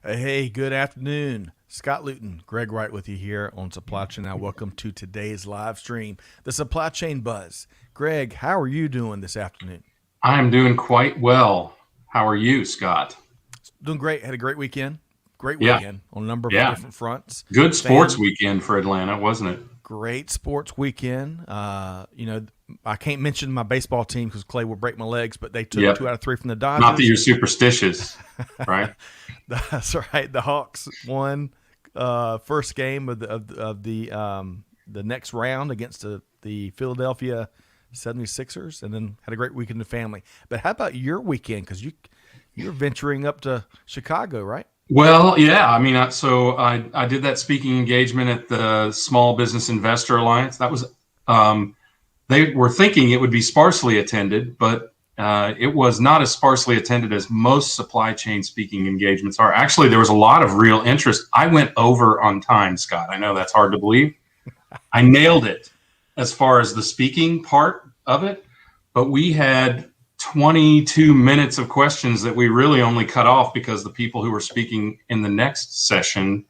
Hey, good afternoon. Scott Luton, Greg White with you here on Supply Chain Now. Welcome to today's live stream, the Supply Chain Buzz. Greg, how are you doing this afternoon? I am doing quite well. How are you, Scott? Doing great. Had a great weekend. Great Yeah, weekend on a number of yeah. different fronts. Good sports Fan, weekend for Atlanta, wasn't it? great sports weekend. I can't mention my baseball team because Clay will break my legs, but they took Yep. 2 out of 3 from the Not that Dodgers. you're superstitious, right? That's right. The Hawks won first game of the next round against the Philadelphia 76ers, and then had a great weekend in the family. But how about your weekend? Because you're venturing up to Chicago, right? Well, yeah. I mean, I did that speaking engagement at the Small Business Investor Alliance. That was they were thinking it would be sparsely attended, but it was not as sparsely attended as most supply chain speaking engagements are. Actually, there was a lot of real interest. I went over on time, Scott. I know that's hard to believe. I nailed it as far as the speaking part of it, but we had 22 minutes of questions that we really only cut off because the people who were speaking in the next session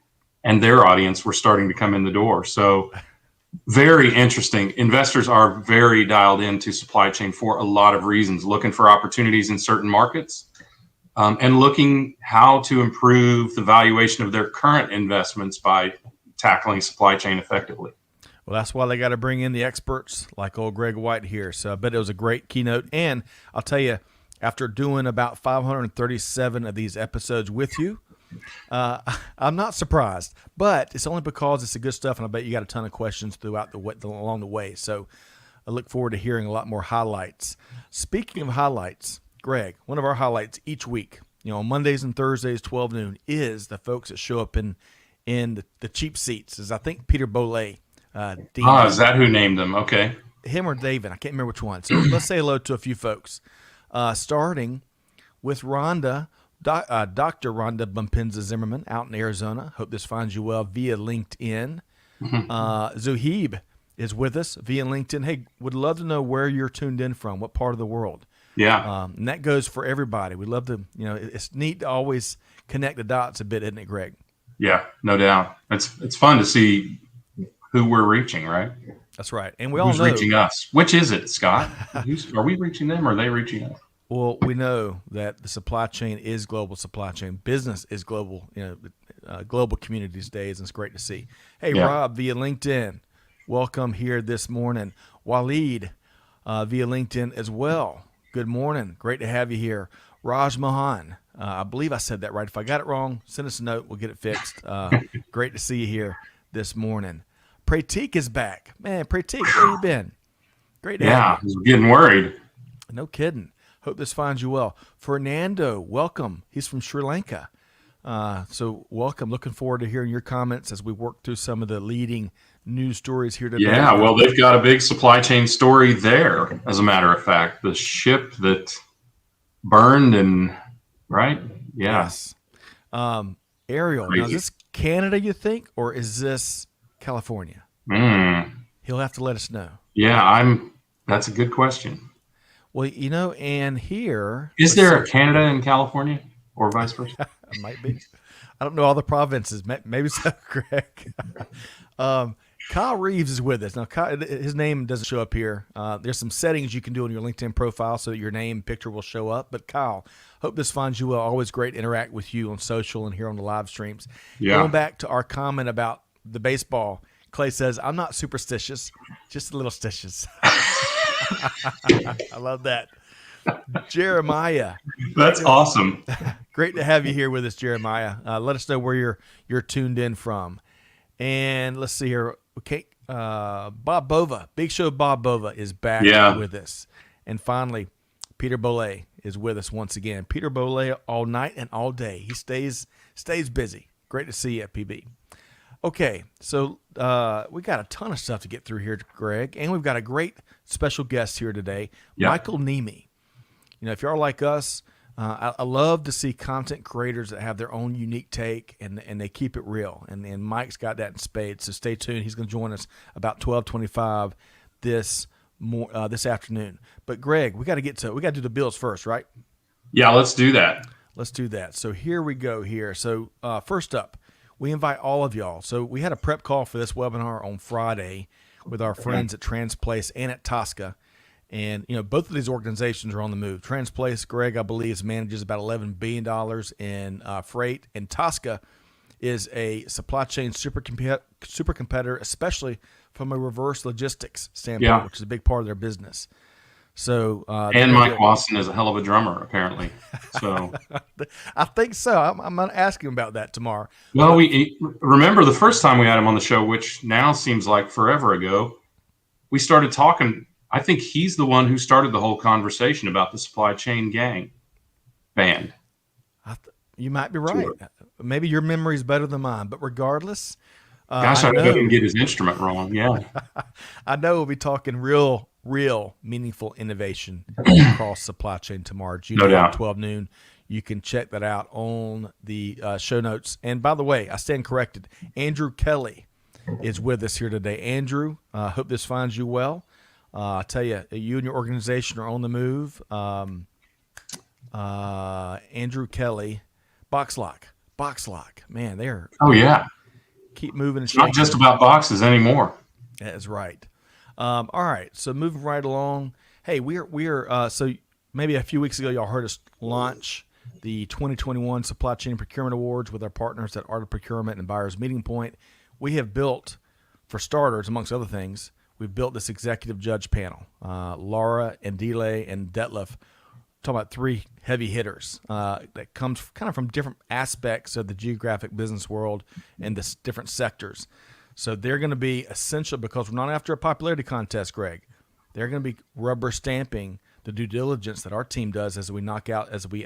and their audience were starting to come in the door. So very interesting. Investors are very dialed into supply chain for a lot of reasons, looking for opportunities in certain markets, and looking how to improve the valuation of their current investments by tackling supply chain effectively. Well, that's why they got to bring in the experts like old Greg White here. So I bet it was a great keynote. And I'll tell you, after doing about 537 of these episodes with you, I'm not surprised. But it's only because it's the good stuff, and I bet you got a ton of questions throughout along the way. So I look forward to hearing a lot more highlights. Speaking of highlights, Greg, one of our highlights each week, on Mondays and Thursdays, 12 noon, is the folks that show up in the cheap seats. Is I think Peter Bollet. Is that who named them? Okay. Him or David, I can't remember which one. So let's say hello to a few folks, starting with Rhonda, Dr. Rhonda Bumpenza Zimmerman out in Arizona. Hope this finds you well via LinkedIn. Zuheeb is with us via LinkedIn. Hey, would love to know where you're tuned in from, what part of the world. Yeah. And that goes for everybody. We love to, it's neat to always connect the dots a bit, isn't it, Greg? Yeah, no doubt. It's fun to see who we're reaching, right? That's right. And we all Who's know. reaching us? Which is it, Scott? Are we reaching them or are they reaching us? Well, we know that the supply chain is global supply chain. Business is global, global community these days, and it's great to see. Hey, Yeah. Rob, via LinkedIn, welcome here this morning. Waleed, via LinkedIn as well. Good morning. Great to have you here. Raj Mohan, I believe I said that right. If I got it wrong, send us a note. We'll get it fixed. Great to see you here this morning. Pratik is back. Man, Pratik, where you been? Great to have Yeah, I you. was getting worried. No kidding. Hope this finds you well. Fernando, welcome. He's from Sri Lanka. So welcome. Looking forward to hearing your comments as we work through some of the leading news stories here today. Yeah, well, they've got a big supply chain story there, as a matter of fact. The ship that burned right? Yeah. Yes. Ariel, now is Crazy. this Canada, you think, or is this California? Mm. He'll have to let us know. Yeah, that's a good question. Well, and here. Is there a Canada and California or vice versa? It might be. I don't know all the provinces. Maybe so, Greg. Kyle Reeves is with us. Now, Kyle, his name doesn't show up here. There's some settings you can do on your LinkedIn profile so that your name and picture will show up. But Kyle, hope this finds you well. Always great to interact with you on social and here on the live streams. Yeah. Going back to our comment about the baseball, Clay says, I'm not superstitious, just a little stitious. I love that. Jeremiah. That's awesome. Great to have you here with us, Jeremiah. Let us know where you're tuned in from. And let's see here. Okay, Bob Bova, Big Show Bob Bova is back with us. And finally, Peter Bollet is with us once again. Peter Bollet all night and all day. He stays busy. Great to see you at PB. Okay, so we got a ton of stuff to get through here, Greg, and we've got a great special guest here today, Michael Neme. If you're like us, I love to see content creators that have their own unique take and they keep it real. And Mike's got that in spades. So stay tuned. He's going to join us about 12:25 this afternoon. But Greg, we got to do the bills first, right? Yeah, let's do that. Let's do that. So here we go here. So first up, we invite all of y'all. So we had a prep call for this webinar on Friday with our friends at Transplace and at Tosca. And, both of these organizations are on the move. Transplace, Greg, I believe, manages about $11 billion in freight. And Tosca is a supply chain super competitor, especially from a reverse logistics standpoint, which is a big part of their business. So and Mike Wasson is a hell of a drummer, apparently. So I think so. I'm going to ask him about that tomorrow. Well, we remember the first time we had him on the show, which now seems like forever ago. We started talking. I think he's the one who started the whole conversation about the supply chain gang band. You might be right. Sure. Maybe your memory is better than mine, but regardless, gosh, I didn't get his instrument wrong. Yeah, I know we'll be talking real meaningful innovation across supply chain tomorrow. No doubt. 12 noon. You can check that out on the show notes. And by the way, I stand corrected. Andrew Kelly is with us here today. Andrew, hope this finds you well. I tell you, you and your organization are on the move. Andrew Kelly, Boxlock, man, they're keep moving. It's not just about boxes anymore. That is right. All right, so moving right along. Hey, we're so maybe a few weeks ago y'all heard us launch the 2021 Supply Chain Procurement Awards with our partners at Art of Procurement and Buyers Meeting Point. We have built, for starters, amongst other things, we've built this executive judge panel. Laura and Delay and Detlef, talking about three heavy hitters that comes kind of from different aspects of the geographic business world and the different sectors. So they're going to be essential because we're not after a popularity contest, Greg. They're going to be rubber stamping the due diligence that our team does as we knock out, as we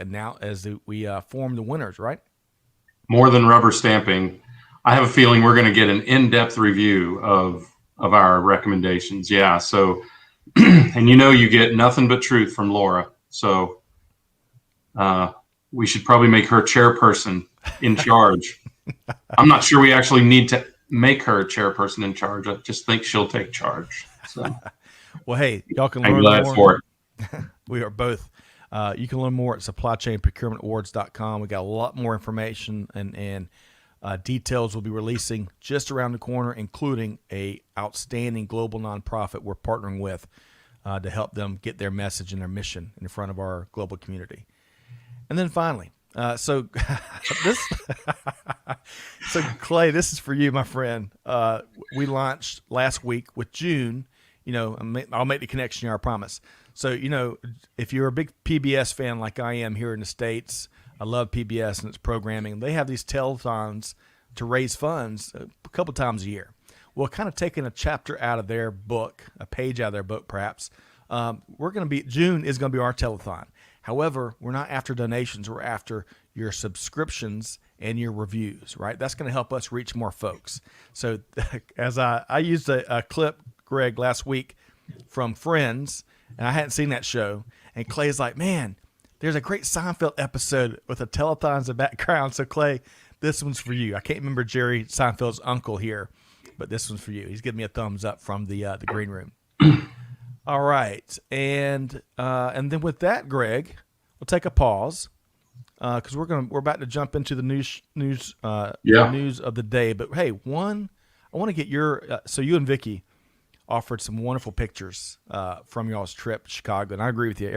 form the winners, right? More than rubber stamping, I have a feeling we're going to get an in-depth review of our recommendations. Yeah. So, and you get nothing but truth from Laura. So we should probably make her chairperson in charge. I'm not sure we actually need to make her chairperson in charge. I just think she'll take charge. So, well, hey, y'all can learn I'm glad more. For it. We are both. You can learn more at supplychainprocurementawards.com. We got a lot more information and details we'll be releasing just around the corner, including a outstanding global nonprofit we're partnering with to help them get their message and their mission in front of our global community. And then finally, so Clay, this is for you, my friend. We launched last week with June. I'll make the connection here, I promise. So, if you're a big PBS fan like I am here in the States, I love PBS and its programming. They have these telethons to raise funds a couple times a year. Well, kind of taking a chapter out of their book, a page out of their book, perhaps. June is going to be our telethon. However, we're not after donations. We're after your subscriptions and your reviews, right? That's going to help us reach more folks. So as I used a clip, Greg, last week from Friends, and I hadn't seen that show. And Clay's like, man, there's a great Seinfeld episode with a telethon in the background. So Clay, this one's for you. I can't remember Jerry Seinfeld's uncle here, but this one's for you. He's giving me a thumbs up from the green room. All right, and then with that, Greg, we'll take a pause because we're about to jump into the news of the day. But hey, I want to get your so you and Vicky offered some wonderful pictures from y'all's trip to Chicago, and I agree with you.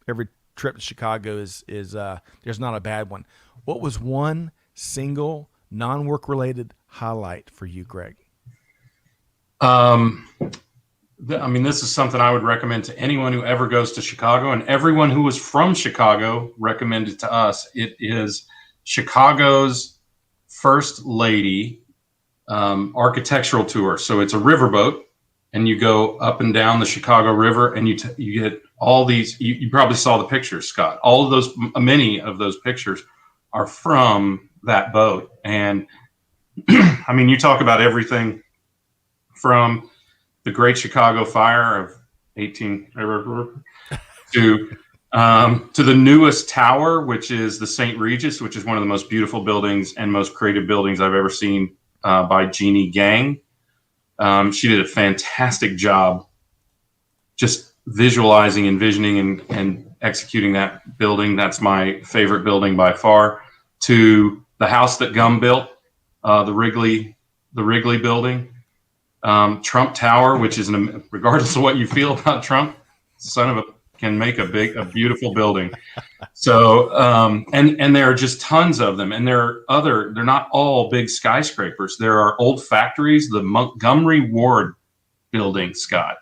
Every trip to Chicago is there's not a bad one. What was one single non-work related highlight for you, Greg? This is something I would recommend to anyone who ever goes to Chicago, and everyone who was from Chicago recommended to us. It is Chicago's First Lady architectural tour. So it's a riverboat, and you go up and down the Chicago River, and you get all these. You probably saw the pictures, Scott. Many of those pictures are from that boat, and you talk about everything from the Great Chicago Fire of 18 to the newest tower, which is the St. Regis, which is one of the most beautiful buildings and most creative buildings I've ever seen by Jeannie Gang. She did a fantastic job just visualizing, envisioning, and executing that building. That's my favorite building by far. To the house that Gum built, the Wrigley building, Trump Tower, which is regardless of what you feel about Trump, can make a beautiful building. So, and there are just tons of them, and they're not all big skyscrapers. There are old factories. The Montgomery Ward building, Scott,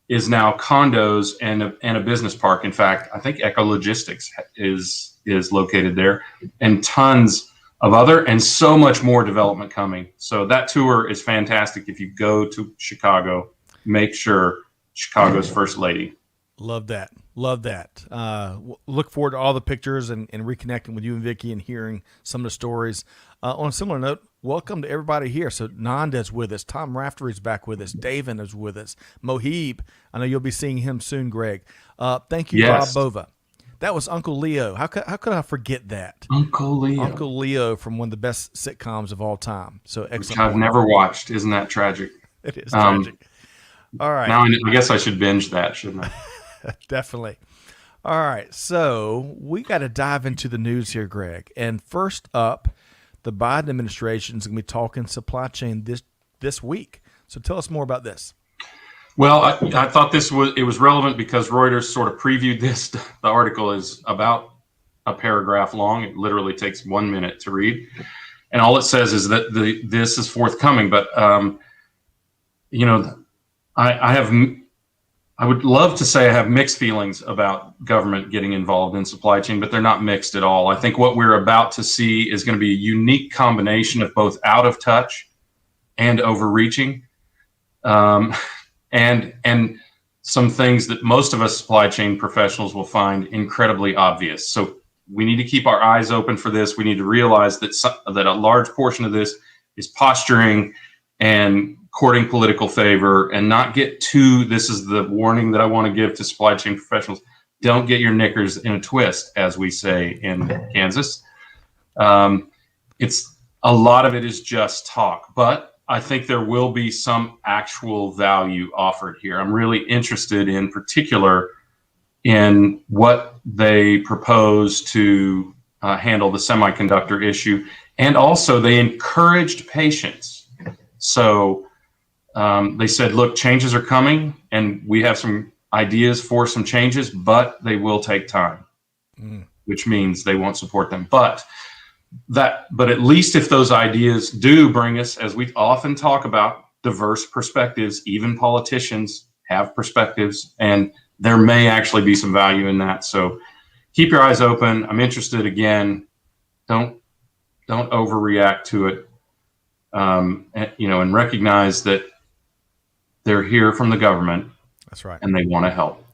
is now condos and a business park. In fact, I think Echo Logistics is located there, and tons of other and so much more development coming. So that tour is fantastic. If you go to Chicago, make sure Chicago's First Lady. Love that. Look forward to all the pictures and reconnecting with you and Vicki and hearing some of the stories. On a similar note, welcome to everybody here. So Nanda's with us. Tom Raftery's back with us. David is with us. Mohib, I know you'll be seeing him soon, Greg. Thank you, yes. Bob Bova. That was Uncle Leo. How could I forget that? Uncle Leo from one of the best sitcoms of all time. So excellent. Which I've never watched. Isn't that tragic? It is tragic. All right. Now I guess I should binge that, shouldn't I? Definitely. All right. So we got to dive into the news here, Greg. And first up, the Biden administration is going to be talking supply chain this week. So tell us more about this. Well, I thought it was relevant because Reuters sort of previewed this. The article is about a paragraph long. It literally takes 1 minute to read. And all it says is that this is forthcoming. But, I would love to say I have mixed feelings about government getting involved in supply chain, but they're not mixed at all. I think what we're about to see is going to be a unique combination of both out of touch and overreaching, and some things that most of us supply chain professionals will find incredibly obvious. So we need to keep our eyes open for this. We need to realize that a large portion of this is posturing and courting political favor, and not get this is the warning that I want to give to supply chain professionals. Don't get your knickers in a twist, as we say in Kansas. It's a lot of it is just talk, but I think there will be some actual value offered here. I'm really interested in particular in what they propose to handle the semiconductor issue. And also they encouraged patience. So they said, look, changes are coming and we have some ideas for some changes, but they will take time, which means they won't support them. But at least if those ideas do bring us, as we often talk about, diverse perspectives, even politicians have perspectives, and there may actually be some value in that. So keep your eyes open. I'm interested. Again, don't overreact to it. And recognize that they're here from the government. That's right. And they want to help.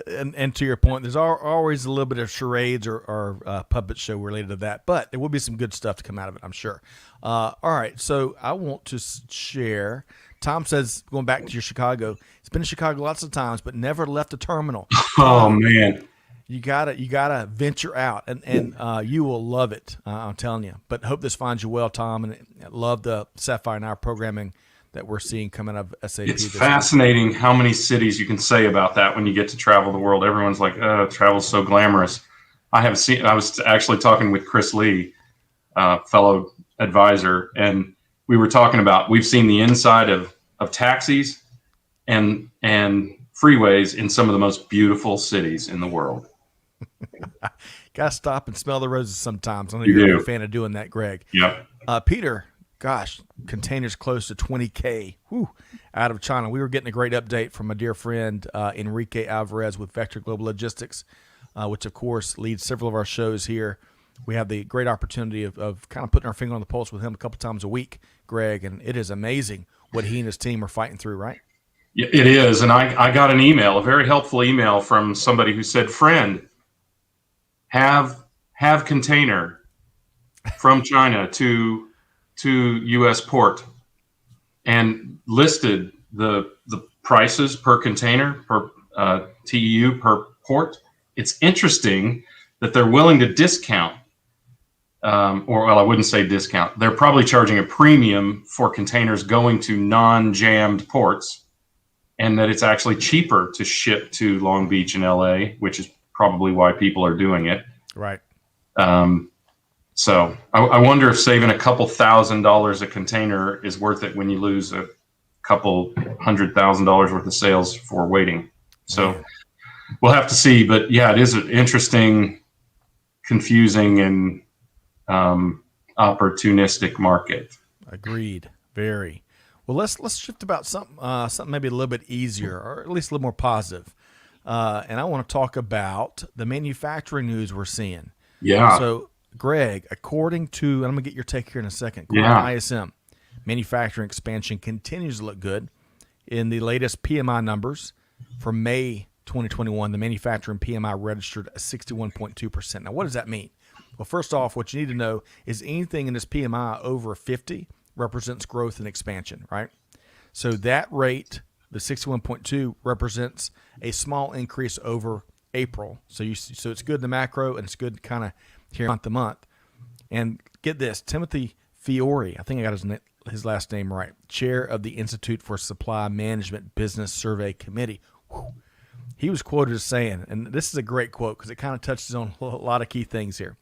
and to your point, there's always a little bit of charades or puppet show related to that, but there will be some good stuff to come out of it, I'm sure. All right. So I want to share. Tom says, going back to your Chicago, he's been in Chicago lots of times, but never left the terminal. Oh, man. You gotta venture out, and you will love it. I'm telling you. But hope this finds you well, Tom, and love the Sapphire and Hour programming that we're seeing coming out of SAP. It's fascinating how many cities you can say about that when you get to travel the world. Everyone's like, travel's so glamorous. I was actually talking with Chris Lee, fellow advisor, and we were talking about, we've seen the inside of taxis and freeways in some of the most beautiful cities in the world. Gotta stop and smell the roses sometimes. I know you're a fan of doing that, Greg. Yep. Peter, gosh, containers close to 20K out of China. We were getting a great update from my dear friend Enrique Alvarez with Vector Global Logistics, which of course leads several of our shows here. We have the great opportunity of kind of putting our finger on the pulse with him a couple times a week, Greg, and it is amazing what he and his team are fighting through, right? Yeah, it is. And I got an email, a very helpful email from somebody who said, friend, have container from China to U.S. port, and listed the prices per container, per TEU, per port. It's interesting that they're willing to discount, I wouldn't say discount. They're probably charging a premium for containers going to non-jammed ports, and that it's actually cheaper to ship to Long Beach and LA, which is probably why people are doing it. Right. So I wonder if saving a couple $1,000s a container is worth it when you lose a couple $100,000 worth of sales for waiting. So we'll have to see. But yeah, it is an interesting, confusing, and opportunistic market. Agreed. Very. Well, let's shift about something maybe a little bit easier, or at least a little more positive. And I want to talk about the manufacturing news we're seeing. Yeah. So, Greg, according to, and I'm going to get your take here in a second, according to ISM, manufacturing expansion continues to look good. In the latest PMI numbers for May 2021, the manufacturing PMI registered a 61.2%. Now, what does that mean? Well, first off, what you need to know is anything in this PMI over 50 represents growth and expansion, right? So that rate, the 61.2, represents a small increase over April. So it's good in the macro, and it's good kind of here month to month. And get this, Timothy Fiore, I think I got his last name right, chair of the Institute for Supply Management Business Survey Committee. Whew. He was quoted as saying, and this is a great quote because it kind of touches on a lot of key things here.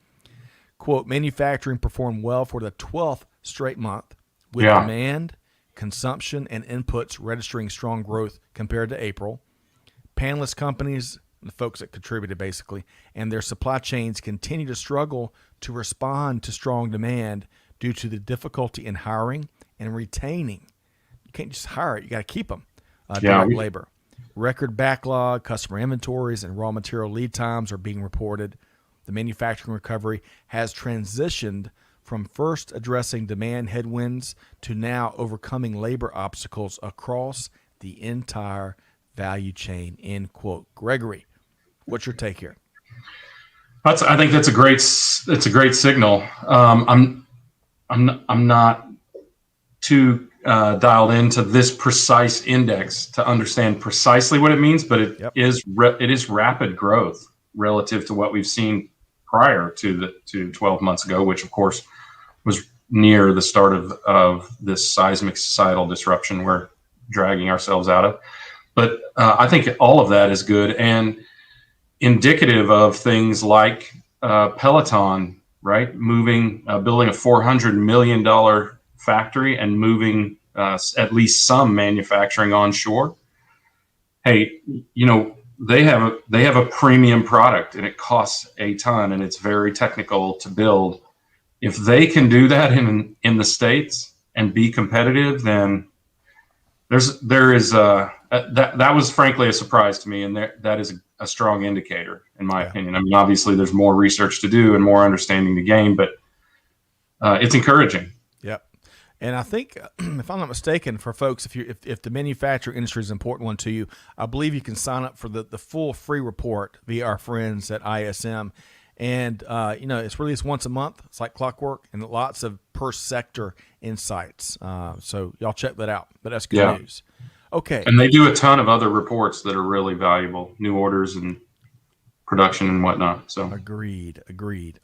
Quote, manufacturing performed well for the 12th straight month with demand, consumption, and inputs registering strong growth compared to April. Panelist companies, the folks that contributed basically, and their supply chains continue to struggle to respond to strong demand due to the difficulty in hiring and retaining. You can't just hire it. You got to keep them, direct labor. Record backlog, customer inventories, and raw material lead times are being reported. The manufacturing recovery has transitioned from first addressing demand headwinds to now overcoming labor obstacles across the entire value chain, end quote. Gregory, what's your take here? I think that's a great signal. I'm not too dialed into this precise index to understand precisely what it means, but it is rapid growth relative to what we've seen prior to 12 months ago, which of course was near the start of this seismic societal disruption we're dragging ourselves out of. But I think all of that is good and indicative of things like Peloton, right? Building a $400 million factory and moving at least some manufacturing onshore. Hey, they have a premium product and it costs a ton and it's very technical to build. If they can do that in the States and be competitive, then there is that was frankly a surprise to me, and that is a strong indicator in my opinion. I mean, obviously there's more research to do and more understanding to gain, but it's encouraging. Yep. And I think, if I'm not mistaken, for folks, if the manufacturing industry is an important one to you, I believe you can sign up for the full free report via our friends at ISM. And, it's released once a month. It's like clockwork, and lots of per sector insights. So y'all check that out. But that's good news. Okay. And they do a ton of other reports that are really valuable, new orders and production and whatnot. So Agreed.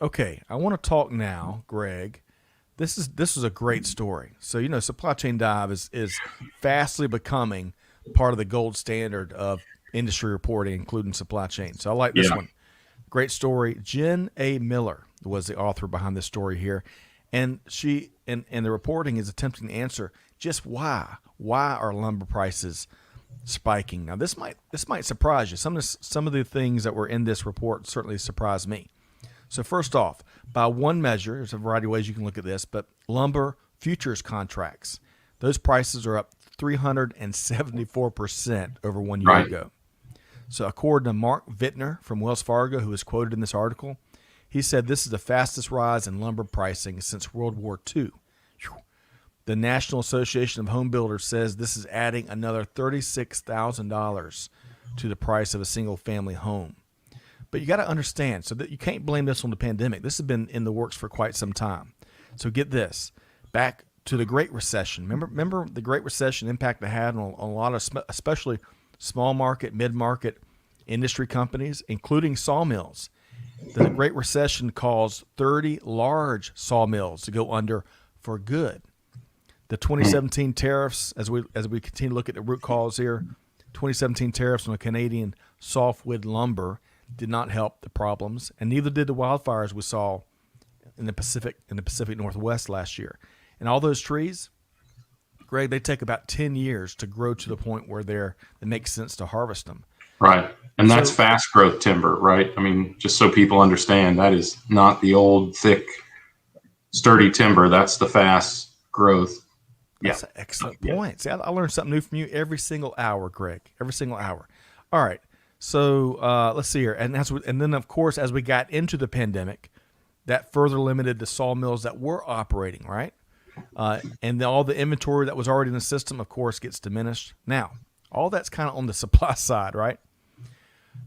Okay. I want to talk now, Greg. This is a great story. So, supply chain dive is fastly becoming part of the gold standard of industry reporting, including supply chain. So I like this one. Great story. Jen A. Miller was the author behind this story here. And she and the reporting is attempting to answer just why are lumber prices spiking. Now this might surprise you. Some of the things that were in this report certainly surprised me. So first off, by one measure, there's a variety of ways you can look at this, but lumber futures contracts, those prices are up 374% over 1 year ago. So according to Mark Vittner from Wells Fargo, who is quoted in this article, he said this is the fastest rise in lumber pricing since World War II. The National Association of Home Builders says this is adding another $36,000 to the price of a single-family home. But you got to understand, so that you can't blame this on the pandemic. This has been in the works for quite some time. So get this, back to the Great Recession. Remember the Great Recession impact it had on a lot of, especially small market, mid-market industry companies, including sawmills. The Great Recession caused 30 large sawmills to go under for good. The 2017 tariffs, as we continue to look at the root cause here, 2017 tariffs on the Canadian softwood lumber did not help the problems, and neither did the wildfires we saw in the Pacific Northwest last year. And all those trees, Greg, they take about 10 years to grow to the point where it makes sense to harvest them. Right. And that's fast growth timber, right? I mean, just so people understand, that is not the old, thick, sturdy timber. That's the fast growth. That's an excellent point. See, I learned something new from you every single hour, Greg. Every single hour. All right. So let's see here. And then, of course, as we got into the pandemic, that further limited the sawmills that were operating, right? And all the inventory that was already in the system, of course, gets diminished. Now, all that's kind of on the supply side, right?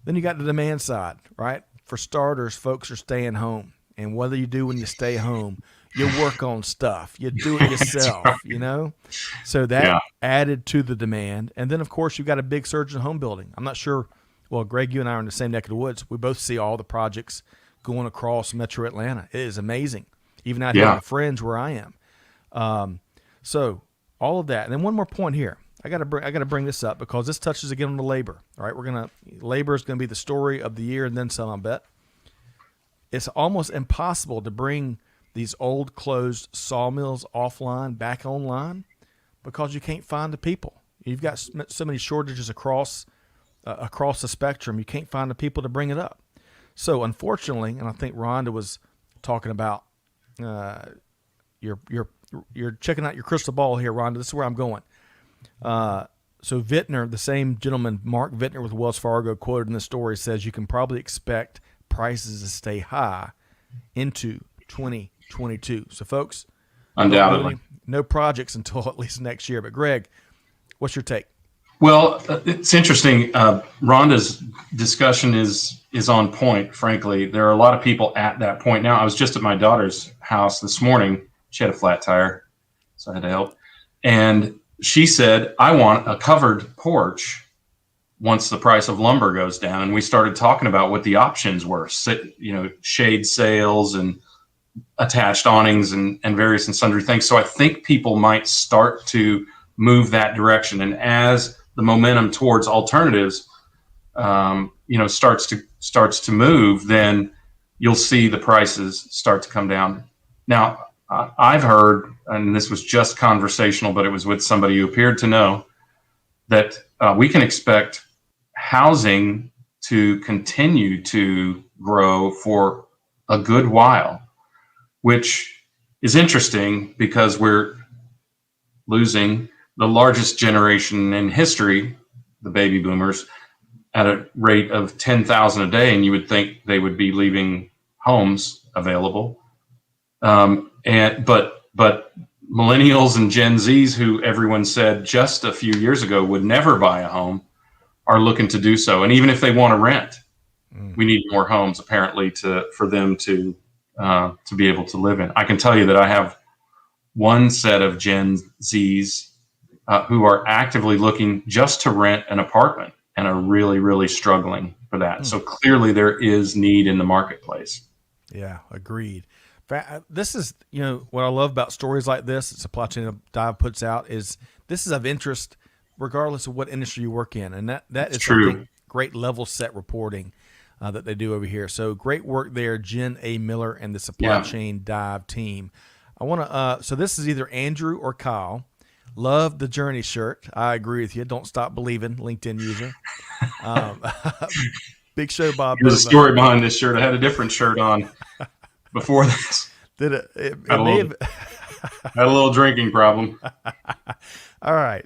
Then you got the demand side, right? For starters, folks are staying home. And what do you do when you stay home? You work on stuff. You do it yourself, right. You know? So that added to the demand. And then, of course, you've got a big surge in home building. I'm not sure. Well, Greg, you and I are in the same neck of the woods. We both see all the projects going across Metro Atlanta. It is amazing. Even out here on the fringe where I am. So all of that. And then one more point here. I got to bring this up because this touches again on the labor. All right, labor is going to be the story of the year and then some, I bet. It's almost impossible to bring these old closed sawmills offline back online because you can't find the people. You've got so many shortages across the spectrum. You can't find the people to bring it up. So unfortunately, and I think Rhonda was talking about you're checking out your crystal ball here, Rhonda. This is where I'm going. So Vintner, the same gentleman, Mark Vintner with Wells Fargo, quoted in the story, says you can probably expect prices to stay high into 2022. So folks, undoubtedly, no projects until at least next year. But Greg, what's your take? Well, it's interesting. Rhonda's discussion is on point, frankly. There are a lot of people at that point now. I was just at my daughter's house this morning. She had a flat tire, so I had to help. And she said, I want a covered porch once the price of lumber goes down. And we started talking about what the options were, shade sails and attached awnings and various and sundry things. So I think people might start to move that direction. And as the momentum towards alternatives, starts to move, then you'll see the prices start to come down. Now, I've heard, and this was just conversational, but it was with somebody who appeared to know, that we can expect housing to continue to grow for a good while, which is interesting because we're losing the largest generation in history, the baby boomers, at a rate of 10,000 a day, and you would think they would be leaving homes available. But millennials and Gen Zs, who everyone said just a few years ago would never buy a home, are looking to do so. And even if they want to rent, we need more homes apparently for them to be able to live in. I can tell you that I have one set of Gen Zs who are actively looking just to rent an apartment and are really, really struggling for that. So clearly there is need in the marketplace. Yeah, agreed. This is, what I love about stories like this, Supply Chain Dive puts out, is this is of interest regardless of what industry you work in. And that is true. Something great level set reporting that they do over here. So great work there, Jen A. Miller and the Supply Chain Dive team. I want to, so this is either Andrew or Kyle. Love the Journey shirt. I agree with you. Don't stop believing, LinkedIn user. Big Show Bob. There's a story behind this shirt. I had a different shirt on before this. Did it? Had a little drinking problem. All right.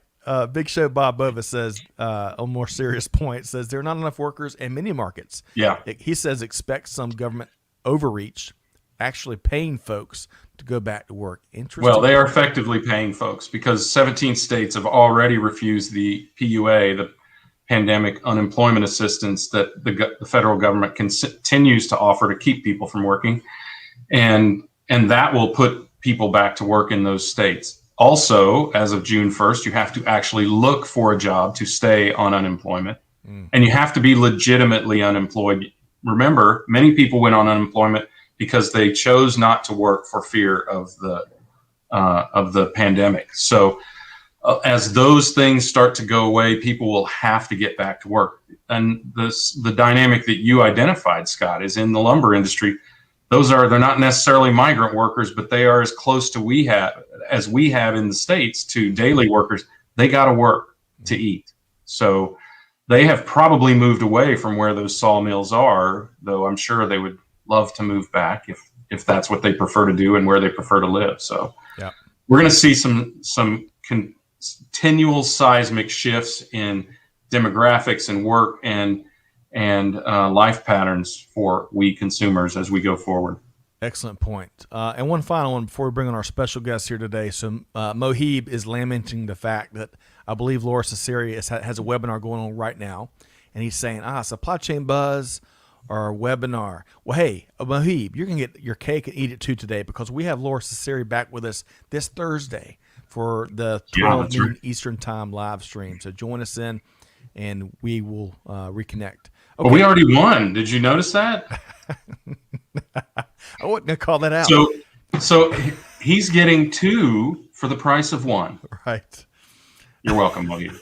Big Show Bob Bova says, on a more serious point, says there are not enough workers in many markets. Yeah. He says expect some government overreach, actually paying folks to go back to work. Interesting. Well, they are effectively paying folks because 17 states have already refused the PUA, the pandemic unemployment assistance that the federal government continues to offer to keep people from working. And that will put people back to work in those states. Also, as of June 1st, you have to actually look for a job to stay on unemployment. And you have to be legitimately unemployed. Remember, many people went on unemployment because they chose not to work for fear of the pandemic. So as those things start to go away, people will have to get back to work. And the dynamic that you identified, Scott, is in the lumber industry. They're not necessarily migrant workers, but they are as close to we have in the States to daily workers. They got to work to eat. So they have probably moved away from where those sawmills are, though I'm sure they would love to move back if that's what they prefer to do and where they prefer to live. So yeah, we're going to see some continual seismic shifts in demographics and work and life patterns for we consumers as we go forward. Excellent point. And one final one before we bring on our special guest here today. So Mohib is lamenting the fact that I believe Laura Cesari has a webinar going on right now, and he's saying, supply chain buzz or webinar. Well, hey, Mohib, you're going to get your cake and eat it too today, because we have Laura Cesari back with us this Thursday for the 12 noon Eastern time live stream. So join us in, and we will reconnect. Okay. Well, we already won. Did you notice that? I wasn't going to call that out. So he's getting 2 for the price of 1. Right. You're welcome, Mohib.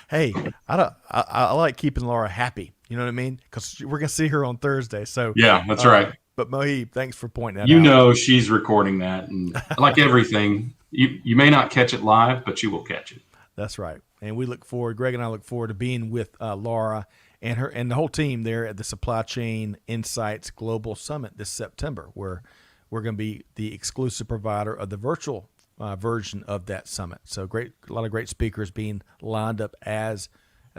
Hey, I like keeping Laura happy. You know what I mean? Because we're going to see her on Thursday. So yeah, that's right. But Mohib, thanks for pointing that out. You know she's recording that, and like everything, you may not catch it live, but you will catch it. That's right. And we look forward, Greg and I look forward to being with Laura and her and the whole team there at the Supply Chain Insights Global Summit this September, where we're going to be the exclusive provider of the virtual version of that summit. So a lot of great speakers being lined up as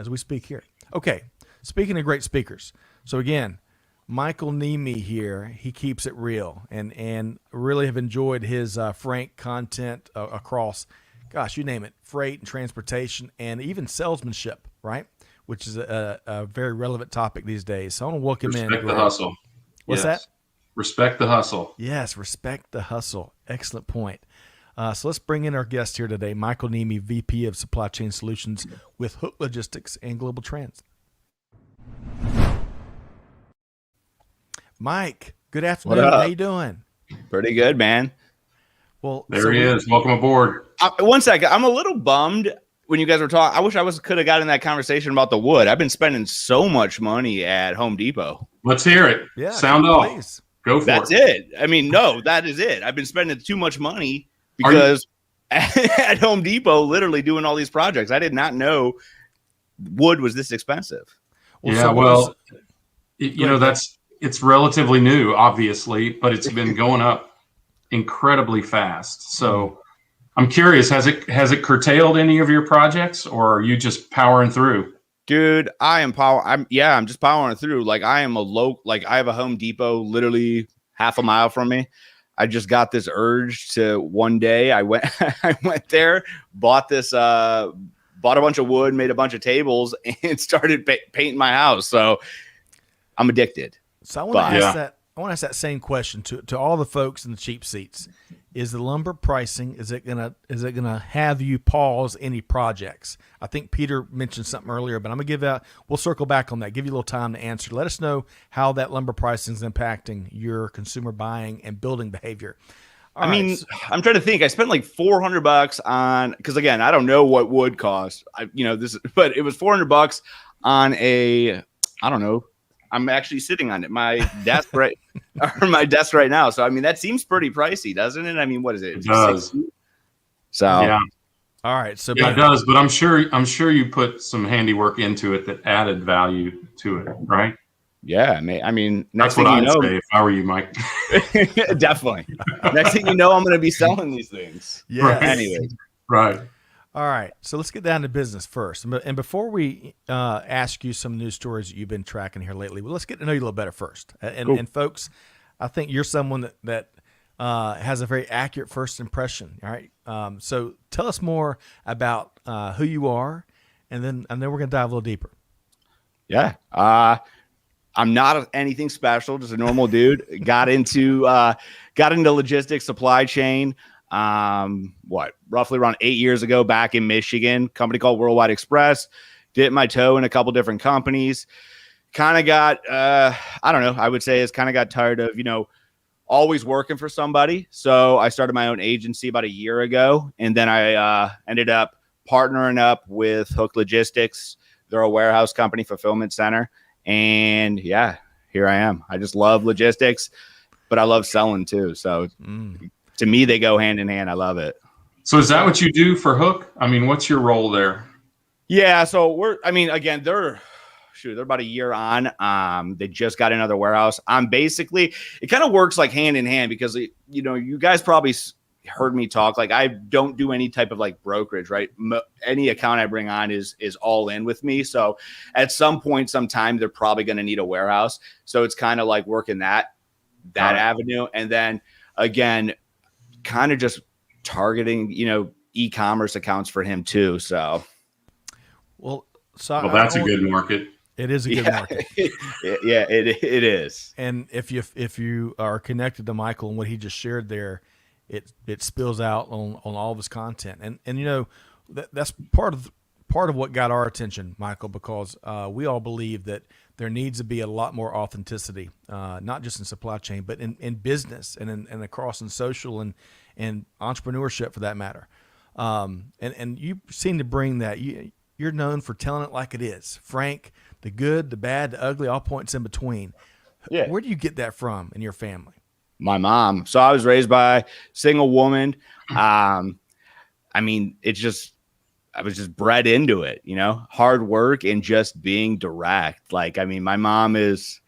we speak here. Okay, speaking of great speakers, so again, Michael Neme here, he keeps it real, and really have enjoyed his frank content across, gosh, you name it, freight and transportation and even salesmanship, right? Which is a very relevant topic these days. So I want to welcome in. Respect the hustle. What's that? Respect the hustle. Yes, respect the hustle. Excellent point. So let's bring in our guest here today, Michael Neme, VP of Supply Chain Solutions with Hook Logistics and GlobalTranz. Mike, good afternoon. How you doing? Pretty good, man. Well, there he is. Welcome aboard. One second. I'm a little bummed when you guys were talking. I wish I could have gotten that conversation about the wood. I've been spending so much money at Home Depot. Let's hear it. Yeah, sound off. Please. Go for That's it. I mean, no, that is it. I've been spending too much money because at Home Depot, literally doing all these projects. I did not know wood was this expensive. It's relatively new, obviously, but it's been going up incredibly fast. So I'm curious, has it curtailed any of your projects, or are you just powering through? Dude, I'm just powering through. Like I have a Home Depot literally half a mile from me. I just got this urge to one day. I went there, bought a bunch of wood, made a bunch of tables, and started painting my house. So I'm addicted. So I want to ask that same question to all the folks in the cheap seats. Is the lumber pricing, is it gonna have you pause any projects? I think Peter mentioned something earlier, but we'll circle back on that, give you a little time to answer. Let us know how that lumber pricing is impacting your consumer buying and building behavior. I'm trying to think. I spent like $400 on, because again, I don't know what wood costs. But it was $400 on I don't know. I'm actually sitting on it. My desk right now. So I mean, that seems pretty pricey, doesn't it? I mean, what is it? It does. So yeah. All right. So yeah, it does. But I'm sure you put some handiwork into it that added value to it, right? Yeah. I mean, that's what I'd say if I were you, Mike. Definitely. Next thing you know, I'm going to be selling these things. Yeah. Right. Anyway. Right. All right, so let's get down to business first. And before we ask you some news stories that you've been tracking here lately, let's get to know you a little better first. And folks, I think you're someone that has a very accurate first impression. All right, so tell us more about who you are, and then we're going to dive a little deeper. Yeah, I'm not anything special, just a normal dude. Got into logistics, supply chain. Roughly around 8 years ago, back in Michigan, company called Worldwide Express. Dipped my toe in a couple different companies. Kind of got, I don't know, I would say it's kind of got tired of, always working for somebody. So I started my own agency about a year ago, and then I ended up partnering up with Hook Logistics. They're a warehouse company, fulfillment center. And yeah, here I am. I just love logistics, but I love selling too. So to me, they go hand in hand. I love it. So is that what you do for Hook? I mean, what's your role there? Yeah. So again, they're about a year on. They just got another warehouse. I'm basically, it kind of works like hand in hand because, you know, you guys probably heard me talk. Like, I don't do any type of like brokerage, right? Any account I bring on is all in with me. So at some point, sometime they're probably going to need a warehouse. So it's kind of like working that avenue. And then again, kind of just targeting, you know, e-commerce accounts for him too. So, well, that's a good market. It is a good market. Yeah, it is. And if you are connected to Michael and what he just shared there, it spills out on all of his content. And you know, that's part of what got our attention, Michael, because we all believe that there needs to be a lot more authenticity, not just in supply chain, but in business and across in social and entrepreneurship for that matter. And you seem to bring that. You're known for telling it like it is, frank, the good, the bad, the ugly, all points in between. Yeah. Where do you get that from in your family? My mom. So I was raised by a single woman. I mean, I was just bred into it, you know, hard work and just being direct. Like, I mean, my mom is,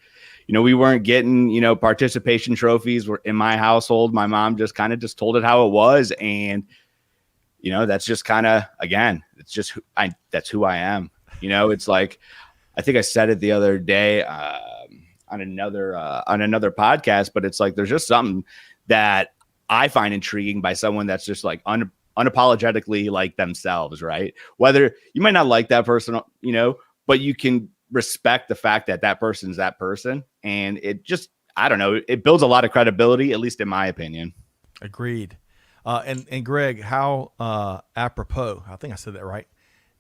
you know, we weren't getting, you know, participation trophies in my household. My mom just kind of just told it how it was. And, you know, that's just kind of, again, it's just, that's who I am. You know, it's like, I think I said it the other day on another podcast, but it's like, there's just something that I find intriguing by someone that's just like unapologetically like themselves, right? Whether you might not like that person, you know, but you can respect the fact that that person's that person. And it just, I don't know, it builds a lot of credibility, at least in my opinion. Agreed. And Greg, how apropos, I think I said that right,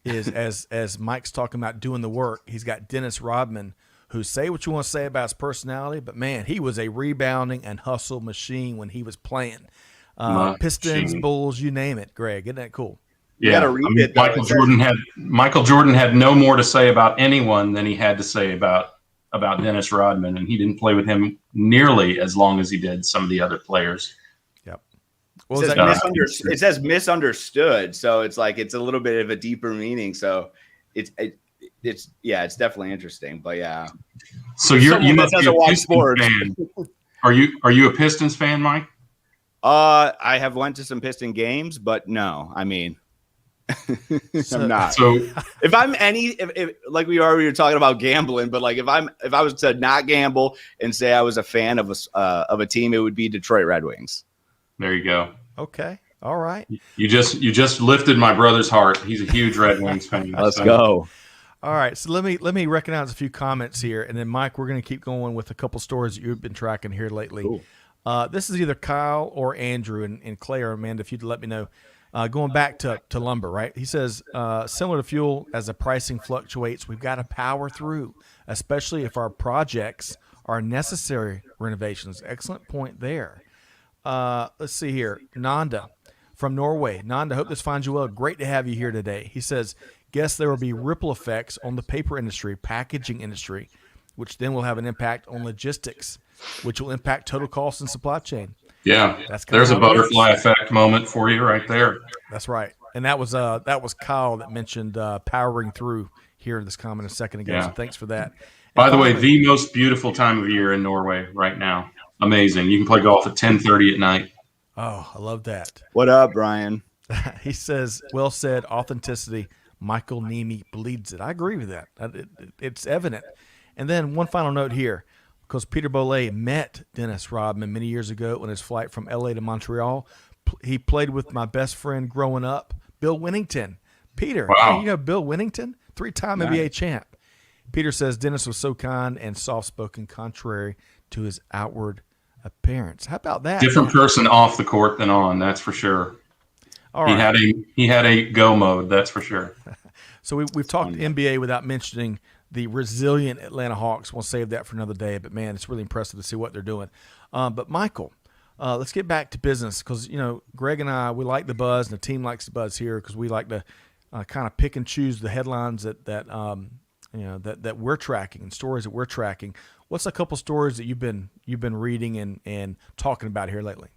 is as Mike's talking about doing the work, he's got Dennis Rodman, who, say what you want to say about his personality, but man, he was a rebounding and hustle machine when he was playing. Pistons, Bulls, you name it, Greg. Isn't that cool? Yeah. Michael Jordan had no more to say about anyone than he had to say about Dennis Rodman, and he didn't play with him nearly as long as he did some of the other players. Yep. Well, it says misunderstood, so it's like it's a little bit of a deeper meaning. So it's definitely interesting. But yeah. So you must be a Pistons fan. Are you a Pistons fan, Mike? I have went to some Piston games, but no, I mean, I'm not. So if I'm if like we were talking about gambling, but like if I was to not gamble and say I was a fan of a team, it would be Detroit Red Wings. There you go. Okay. All right. You just lifted my brother's heart. He's a huge Red Wings fan. Let's go. All right. So let me recognize a few comments here, and then Mike, we're going to keep going with a couple stories that you've been tracking here lately. Cool. This is either Kyle or Andrew, and Clay or Amanda, if you'd let me know. Going back to lumber, right? He says, similar to fuel, as the pricing fluctuates, we've got to power through, especially if our projects are necessary renovations. Excellent point there. Let's see here. Nanda from Norway. Nanda, hope this finds you well. Great to have you here today. He says, guess there will be ripple effects on the paper industry, packaging industry, which then will have an impact on logistics, which will impact total cost and supply chain. Yeah, there's a butterfly effect moment for you right there. That's right. And that was Kyle that mentioned powering through here in this comment a second ago. Yeah. So thanks for that. By the way, the most beautiful time of year in Norway right now. Amazing. You can play golf at 10:30 at night. Oh, I love that. What up, Brian? He says, well said, authenticity. Michael Neme bleeds it. I agree with that. It's evident. And then one final note here, because Peter Bollet met Dennis Rodman many years ago on his flight from L.A. to Montreal. He played with my best friend growing up, Bill Winnington. Peter, wow. Hey, you know Bill Winnington? 3-time NBA champ. Peter says Dennis was so kind and soft-spoken, contrary to his outward appearance. How about that? Different person off the court than on, that's for sure. All right. He had a go mode, that's for sure. So we've talked NBA without mentioning the resilient Atlanta Hawks. We'll save that for another day. But, man, it's really impressive to see what they're doing. But, Michael, Let's get back to business because, Greg and I, we like the buzz, and the team likes the buzz here because we like to kind of pick and choose the headlines that we're tracking and stories that we're tracking. What's a couple stories that you've been reading and talking about here lately?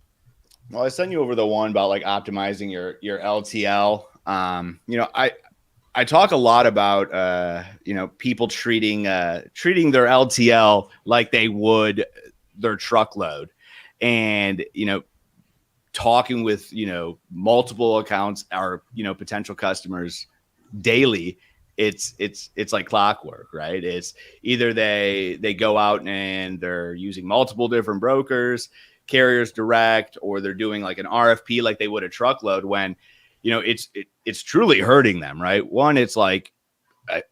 Well, I sent you over the one about like optimizing your LTL. I talk a lot about people treating their LTL like they would their truckload, and talking with multiple accounts or potential customers daily. It's like clockwork, right? It's either they go out and they're using multiple different brokers, carriers direct, or they're doing like an RFP like they would a truckload when it's truly hurting them, right? One, it's like I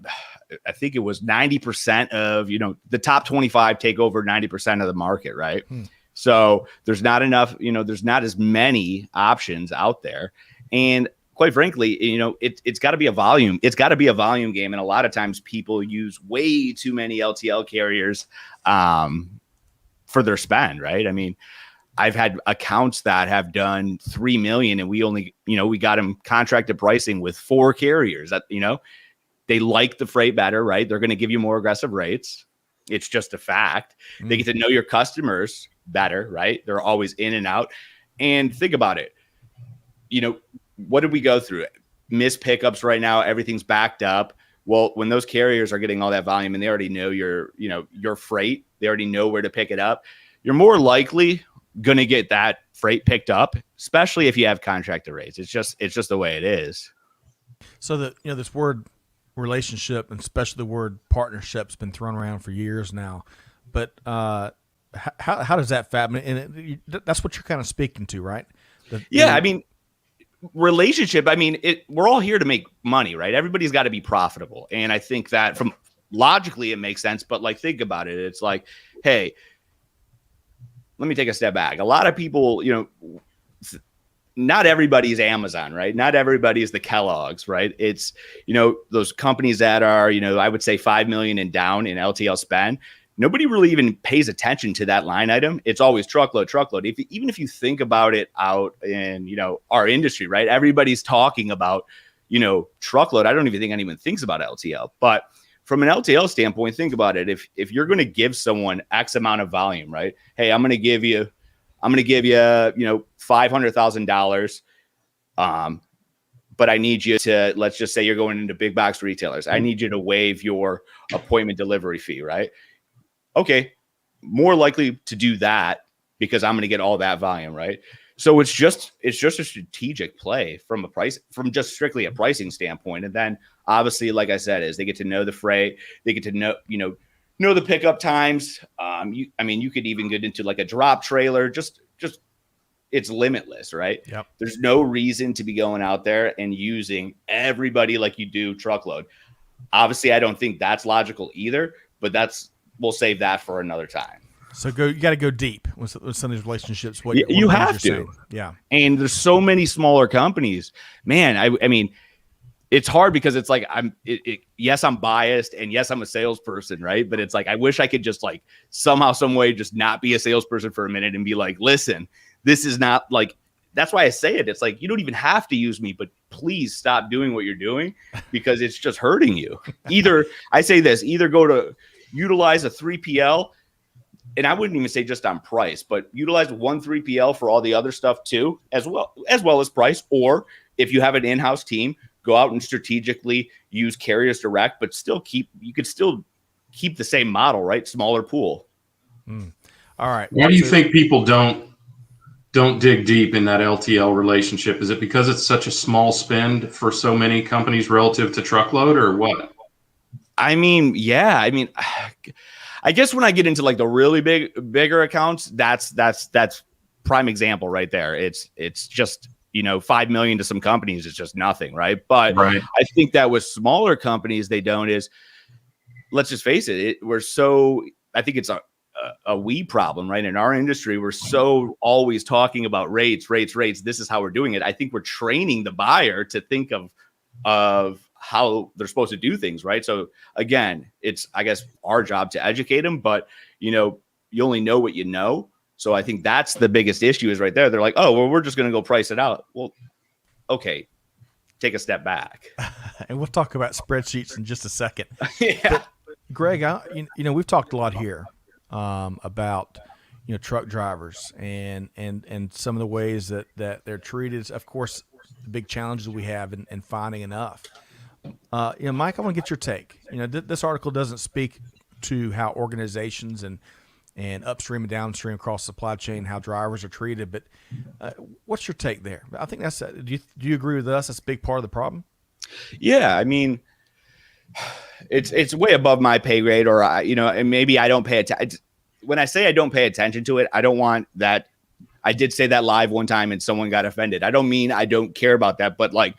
think it was 90% of the top 25 take over 90% of the market, right? So there's not enough, there's not as many options out there, and quite frankly, it's got to be a volume. It's got to be a volume game, and a lot of times people use way too many LTL carriers for their spend, right? I mean, I've had accounts that have done 3 million, and we only, we got them contracted pricing with 4 carriers. That they like the freight better, right? They're going to give you more aggressive rates. It's just a fact. They get to know your customers better, right? They're always in and out. And think about it. What did we go through? Missed pickups right now. Everything's backed up. Well, when those carriers are getting all that volume and they already know your freight, they already know where to pick it up. You're more likely going to get that freight picked up, especially if you have contracted rates. It's just the way it is. So this word relationship, and especially the word partnership's been thrown around for years now, but how does that fit? And that's what you're kind of speaking to, right? I mean, relationship. I mean, we're all here to make money, right? Everybody's got to be profitable, and I think that from logically it makes sense. But like, think about it. It's like, hey, let me take a step back. A lot of people, not everybody's Amazon, right? Not everybody's the Kellogg's, right? It's, those companies that are, I would say 5 million and down in LTL spend. Nobody really even pays attention to that line item. It's always truckload. Even if you think about it out in, our industry, right? Everybody's talking about, truckload. I don't even think anyone thinks about LTL, but from an LTL standpoint, think about it. If you're going to give someone X amount of volume, right? Hey, I'm going to give you, $500,000. But I need you to, let's just say you're going into big box retailers. I need you to waive your appointment delivery fee, right? Okay. More likely to do that because I'm going to get all that volume, right? So it's just a strategic play from just strictly a pricing standpoint. And then obviously, like I said, is they get to know the freight, they get to know the pickup times. You could even get into like a drop trailer, just it's limitless, right? Yep. There's no reason to be going out there and using everybody like you do truckload. Obviously, I don't think that's logical either, but we'll save that for another time. So you got to go deep with some of these relationships. You have to. Saying. Yeah. And there's so many smaller companies, man. I mean, it's hard because it's like yes, I'm biased, and yes, I'm a salesperson, right? But it's like I wish I could just like somehow, some way, just not be a salesperson for a minute and be like, listen, this is not like. That's why I say it. It's like you don't even have to use me, but please stop doing what you're doing because it's just hurting you. Either go to utilize a 3PL. And I wouldn't even say just on price, but utilize one 3PL for all the other stuff too, as well as price. Or if you have an in-house team, go out and strategically use carriers direct, but you could still keep the same model, right? Smaller pool. All right. Why do you think people don't dig deep in that LTL relationship? Is it because it's such a small spend for so many companies relative to truckload, or what? I mean, yeah. I mean, I guess when I get into like the really bigger accounts, that's prime example right there. It's just, 5 million to some companies is just nothing. Right. But right. I think that with smaller companies, they don't let's just face it. I think it's a we problem, right? In our industry, we're so always talking about rates. This is how we're doing it. I think we're training the buyer to think of how they're supposed to do things, right? So again, it's, I guess, our job to educate them, but you only know what you know. So I think that's the biggest issue is right there. They're like, oh, well, we're just going to go price it out. Well, okay, take a step back. And we'll talk about spreadsheets in just a second. Yeah. But Greg, we've talked a lot here about truck drivers and some of the ways that they're treated. Of course, the big challenges we have in finding enough. Mike, I want to get your take. This article doesn't speak to how organizations and upstream and downstream across the supply chain, how drivers are treated, but what's your take there? I think do you agree with us? That's a big part of the problem. Yeah, I mean, it's way above my pay grade, or and maybe I don't pay attention. When I say I don't pay attention to it, I don't want that. I did say that live one time and someone got offended. I don't mean I don't care about that, but like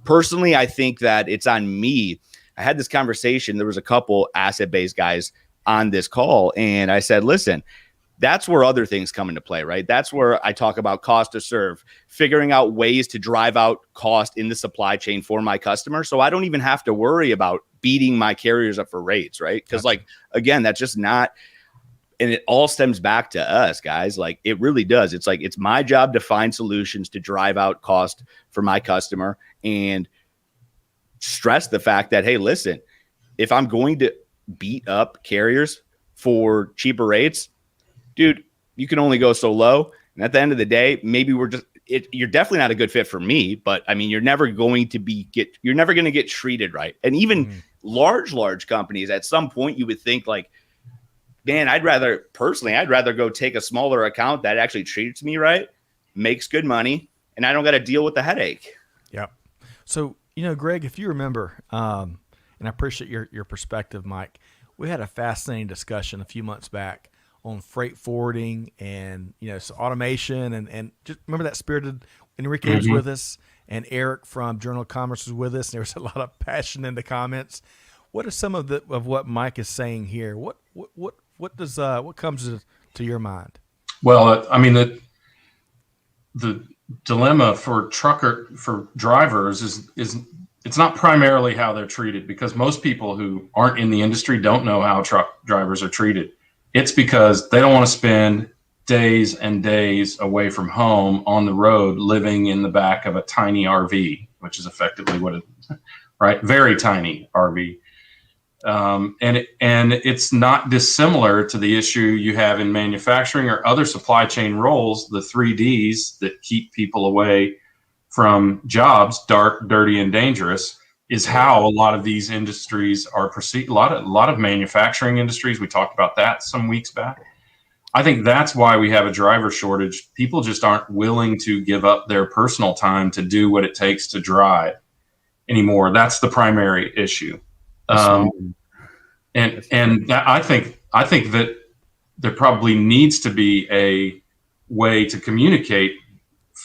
personally, I think that it's on me. I had this conversation. There was a couple asset-based guys on this call, and I said, listen, that's where other things come into play, right? That's where I talk about cost to serve, figuring out ways to drive out cost in the supply chain for my customer. So I don't even have to worry about beating my carriers up for rates, right? Because again, that's just not, and it all stems back to us, guys. Like it really does. It's like, it's my job to find solutions to drive out cost for my customer and stress the fact that, hey, listen, if I'm going to beat up carriers for cheaper rates, dude, you can only go so low. And at the end of the day, maybe you're definitely not a good fit for me, but I mean, you're never going to get treated right. And even large companies, at some point you would think like, man, I'd rather go take a smaller account that actually treats me right, makes good money, and I don't got to deal with the headache. Yeah. So, Greg, if you remember, and I appreciate your perspective, Mike, we had a fascinating discussion a few months back on freight forwarding and, so automation and just remember that Spirited Enrique was with us and Eric from Journal of Commerce was with us. And there was a lot of passion in the comments. What are some of what Mike is saying here? What comes to your mind? Well, I mean, the dilemma for drivers is it's not primarily how they're treated, because most people who aren't in the industry don't know how truck drivers are treated. It's because they don't want to spend days and days away from home on the road, living in the back of a tiny RV, which is effectively right? Very tiny RV. And it's not dissimilar to the issue you have in manufacturing or other supply chain roles, the 3Ds that keep people away from jobs, dark, dirty, and dangerous, is how a lot of these industries are perceived. A lot of manufacturing industries, we talked about that some weeks back. I think that's why we have a driver shortage. People just aren't willing to give up their personal time to do what it takes to drive anymore. That's the primary issue. And I think that there probably needs to be a way to communicate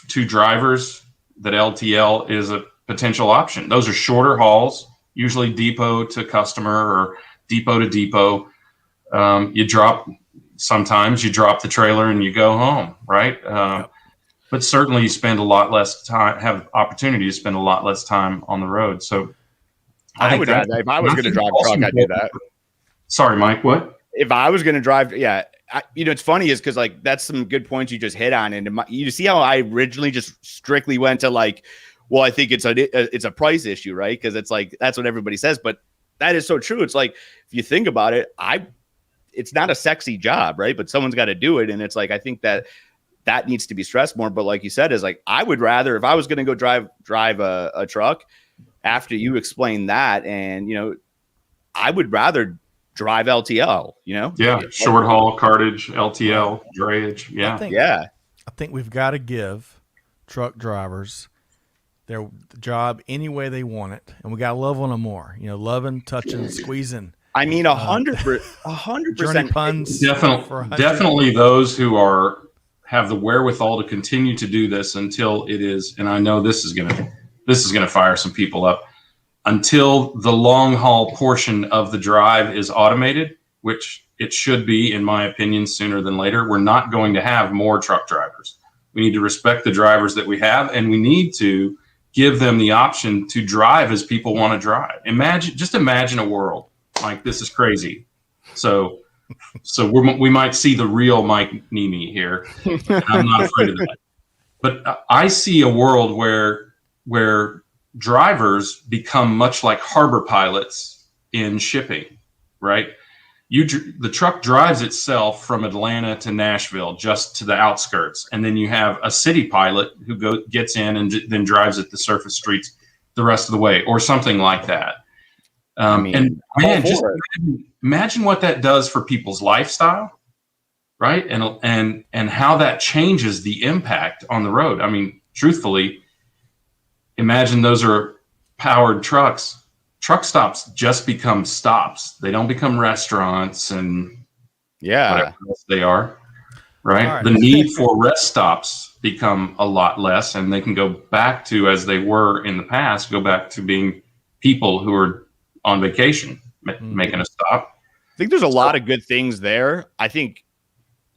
to drivers that LTL is a potential option. Those are shorter hauls, usually depot to customer or depot to depot. Sometimes you drop the trailer and you go home, right? But certainly you spend a lot less time, have opportunity to spend a lot less time on the road. So I would rather, if I was going to drive a truck, I'd do that. Sorry, Mike, what? If I was going to drive, yeah. It's funny is because like that's some good points you just hit on. And you see how I originally just strictly went to like, well, I think it's a price issue, right? Because it's like, that's what everybody says. But that is so true. It's like, if you think about it, it's not a sexy job, right? But someone's got to do it. And it's like, I think that needs to be stressed more. But like you said, is like, I would rather, if I was going to go drive a truck, after you explain that, and, I would rather drive LTL, Yeah. Short haul, cartage, LTL, drayage. Yeah. I think we've got to give truck drivers their job any way they want it. And we got to love on them more, loving, touching, squeezing. I mean, 100%. Journey puns. Definitely those who have the wherewithal to continue to do this until it is, and I know this is going to fire some people up, until the long haul portion of the drive is automated, which it should be, in my opinion, sooner than later. We're not going to have more truck drivers. We need to respect the drivers that we have, and we need to give them the option to drive as people want to drive. Imagine a world like this is crazy. So So we might see the real Mike Neme here. I'm not afraid of that. But I see a world where drivers become much like harbor pilots in shipping, right? The truck drives itself from Atlanta to Nashville, just to the outskirts, and then you have a city pilot who gets in and then drives it the surface streets the rest of the way, or something like that. And man, just imagine what that does for people's lifestyle, right? And how that changes the impact on the road. I mean, truthfully, imagine those are powered trucks. Truck stops just become stops. They don't become restaurants and whatever else they are, right? The need for rest stops become a lot less, and they can go back to, as they were in the past, go back to being people who are on vacation, making a stop. I think there's a lot of good things there. I think,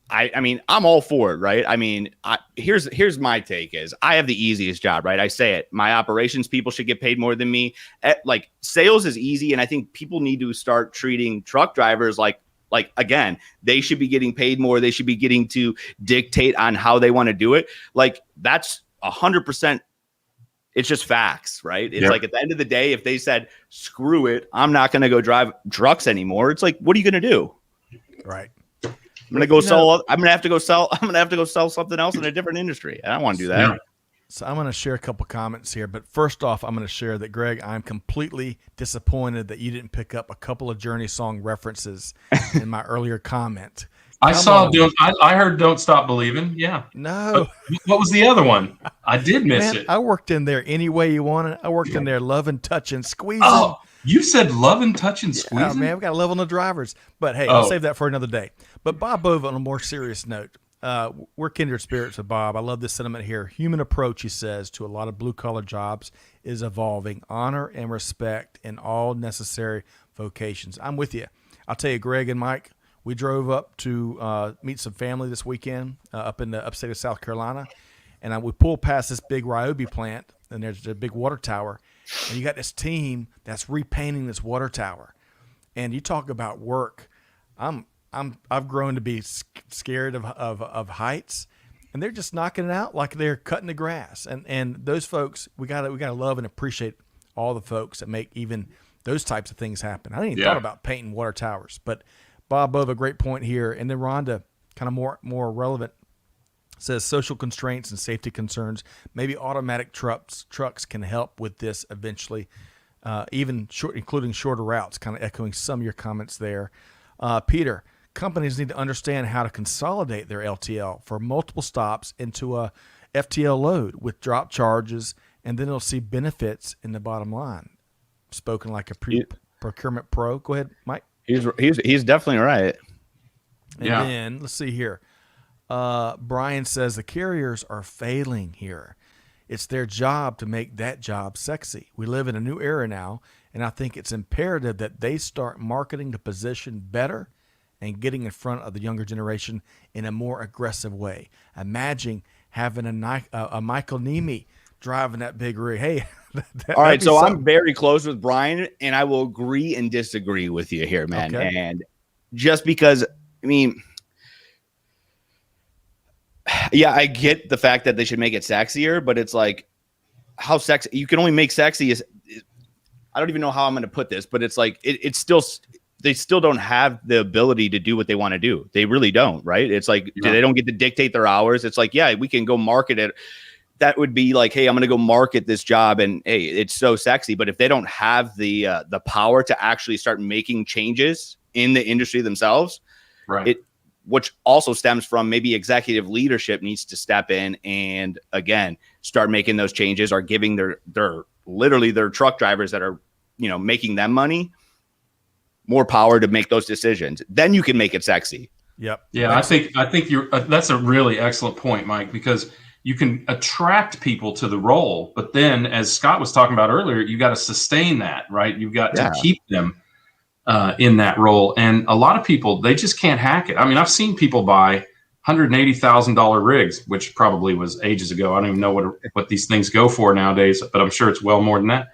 I mean, I'm all for it, right? I mean, here's my take is I have the easiest job, right? I say it. My operations people should get paid more than me. Like sales is easy, and I think people need to start treating truck drivers like again, they should be getting paid more. They should be getting to dictate on how they want to do it. Like that's 100%. It's just facts, right? It's like at the end of the day, if they said, screw it, I'm not going to go drive trucks anymore. It's like, what are you going to do? Right. I'm going to go sell. I'm going to have to go sell something else in a different industry. I don't want to do that. Yeah. So I'm going to share a couple comments here, but first off, I'm going to share that, Greg, I'm completely disappointed that you didn't pick up a couple of Journey song references in my earlier comment. I heard "Don't Stop Believing." Yeah. No. What was the other one? I did miss it. I worked in there any way you want it. I worked in there loving, touching, squeezing. Oh, you said loving, touching, squeezing? Oh, man, we got to love on the drivers. But hey, I'll save that for another day. But Bob Bova, on a more serious note, we're kindred spirits with Bob. I love this sentiment here. Human approach, he says, to a lot of blue-collar jobs is evolving. Honor and respect in all necessary vocations. I'm with you. I'll tell you, Greg and Mike, we drove up to meet some family this weekend up in the upstate of South Carolina, and we pulled past this big Ryobi plant, and there's a big water tower, and you got this team that's repainting this water tower. And you talk about work. I've grown to be scared of heights, and they're just knocking it out like they're cutting the grass. And those folks, we gotta love and appreciate all the folks that make even those types of things happen. I didn't even thought about painting water towers, but Bob Bova, a great point here. And then Rhonda, kind of more relevant, says social constraints and safety concerns. Maybe automatic trucks can help with this eventually, including shorter routes, kind of echoing some of your comments there. Peter, companies need to understand how to consolidate their LTL for multiple stops into a FTL load with drop charges, and then they'll see benefits in the bottom line. Spoken like a procurement pro. Go ahead, Mike. He's definitely right. And then let's see here. Brian says the carriers are failing here. It's their job to make that job sexy. We live in a new era now, and I think it's imperative that they start marketing the position better and getting in front of the younger generation in a more aggressive way. Imagine having a Michael Neme driving that big rig. Hey, all right. So I'm very close with Brian, and I will agree and disagree with you here, man. Okay. And just because, I mean, yeah, I get the fact that they should make it sexier, but it's like how sexy you can only make sexy is. I don't even know how I'm going to put this, but it's like it's still. They still don't have the ability to do what they want to do. They really don't, right? It's like they don't get to dictate their hours. It's like, yeah, we can go market it. That would be like, hey, I'm going to go market this job, and hey, it's so sexy. But if they don't have the power to actually start making changes in the industry themselves, right? Which also stems from maybe executive leadership needs to step in and again start making those changes, or giving their truck drivers that are making them money more power to make those decisions. Then you can make it sexy. Yep. Yeah, I think you're. That's a really excellent point, Mike, because you can attract people to the role, but then, as Scott was talking about earlier, you got to sustain that, right? You've got to keep them in that role. And a lot of people, they just can't hack it. I mean, I've seen people buy $180,000 rigs, which probably was ages ago. I don't even know what these things go for nowadays, but I'm sure it's well more than that.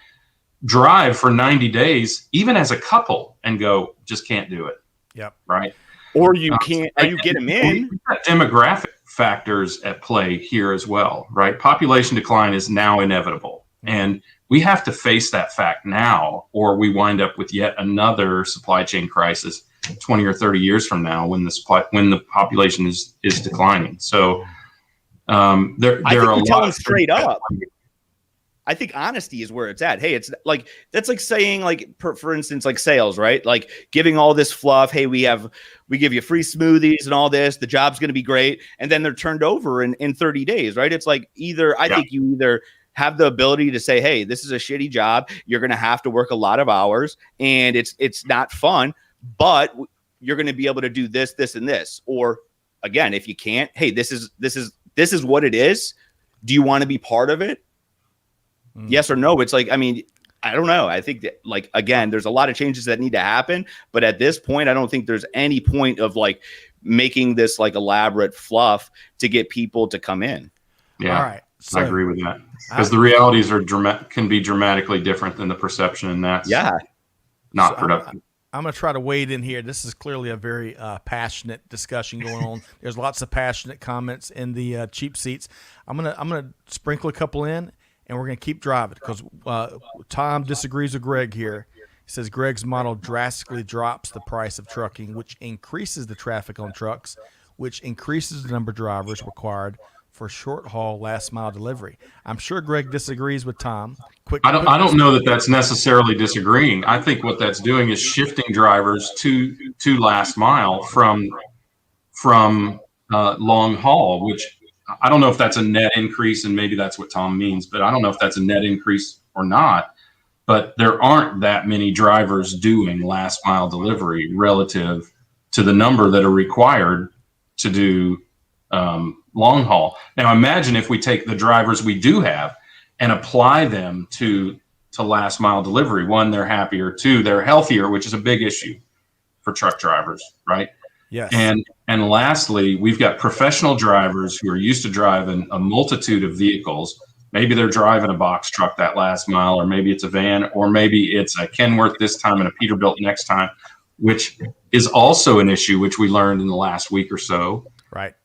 Drive for 90 days, even as a couple, and go, just can't do it. Yep. Right. Or you can't, you get them in. We've got demographic factors at play here as well, right? Population decline is now inevitable. And we have to face that fact now, or we wind up with yet another supply chain crisis 20 or 30 years from now when the population is declining. So there are a lot of straight up. I think honesty is where it's at. Hey, it's like, that's like saying, like, for instance, like sales, right? Like giving all this fluff. Hey, we give you free smoothies and all this, the job's going to be great. And then they're turned over in 30 days, right? It's like I think you either have the ability to say, hey, this is a shitty job. You're going to have to work a lot of hours and it's not fun, but you're going to be able to do this, this, and this. Or again, if you can't, hey, this is what it is. Do you want to be part of it? Yes or no? It's like, I mean, I don't know. I think that, like, again, there's a lot of changes that need to happen. But at this point, I don't think there's any point of like making this like elaborate fluff to get people to come in. Yeah. All right. So, I agree with that. Because the realities can be dramatically different than the perception. And that's not productive. I'm going to try to wade in here. This is clearly a very passionate discussion going on. There's lots of passionate comments in the cheap seats. I'm gonna sprinkle a couple in. And we're going to keep driving because Tom disagrees with Greg here. He says Greg's model drastically drops the price of trucking, which increases the traffic on trucks, which increases the number of drivers required for short-haul last-mile delivery. I'm sure Greg disagrees with Tom. I don't know that that's necessarily disagreeing. I think what that's doing is shifting drivers to last mile from long haul, which I don't know if that's a net increase, and maybe that's what Tom means, but I don't know if that's a net increase or not. But there aren't that many drivers doing last mile delivery relative to the number that are required to do long haul. Now, imagine if we take the drivers we do have and apply them to last mile delivery. One, they're happier. Two, they're healthier, which is a big issue for truck drivers, right? Yes. And lastly, we've got professional drivers who are used to driving a multitude of vehicles. Maybe they're driving a box truck that last mile, or maybe it's a van, or maybe it's a Kenworth this time and a Peterbilt next time, which is also an issue, which we learned in the last week or so. Right.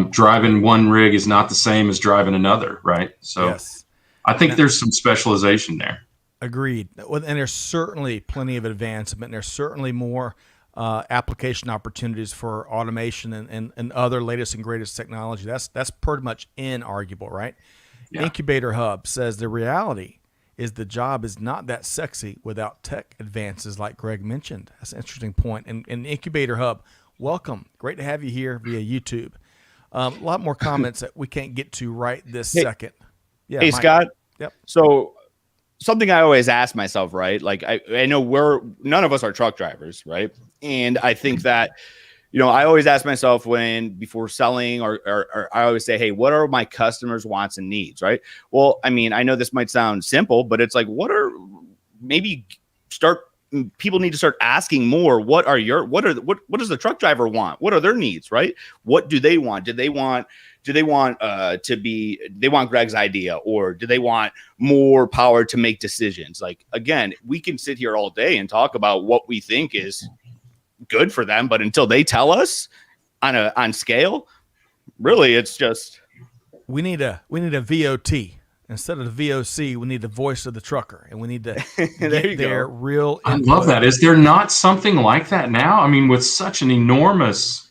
Driving one rig is not the same as driving another, right? So yes. I think there's some specialization there. Agreed. And there's certainly plenty of advancement. There's certainly more application opportunities for automation and other latest and greatest technology. That's pretty much inarguable, right? Yeah. Incubator Hub says the reality is the job is not that sexy without tech advances like Greg mentioned. That's an interesting point. And Incubator Hub, welcome. Great to have you here via YouTube. A lot more comments that we can't get to right this second. Yeah. Hey, Mike. Scott. Yep. So something I always ask myself, right? Like I know none of us are truck drivers, right? And I think that, I always ask myself before selling or I always say, hey, what are my customers' wants and needs, right? Well, I mean, I know this might sound simple, but it's like, people need to start asking more. What does the truck driver want? What are their needs, right? What do they want? Do they want Greg's idea, or do they want more power to make decisions? Like, again, we can sit here all day and talk about what we think is good for them, but until they tell us on scale, really, it's just we need a VOT instead of the VOC. We need the voice of the trucker, and we need to get their real input. I love that. Is there not something like that now? I mean, with such an enormous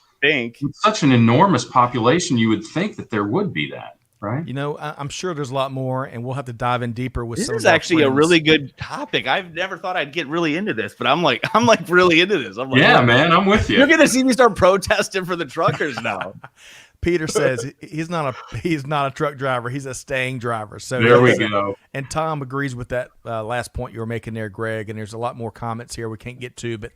population, you would think that there would be that, right? I'm sure there's a lot more, and we'll have to dive in deeper with some of our This is actually a really good topic. I've never thought I'd get really into this, but I'm like really into this. I'm like, yeah, man, I'm with you. You're gonna see me start protesting for the truckers now. Peter says he's not a truck driver. He's a staying driver. So there we go. And Tom agrees with that last point you were making there, Greg. And there's a lot more comments here we can't get to, but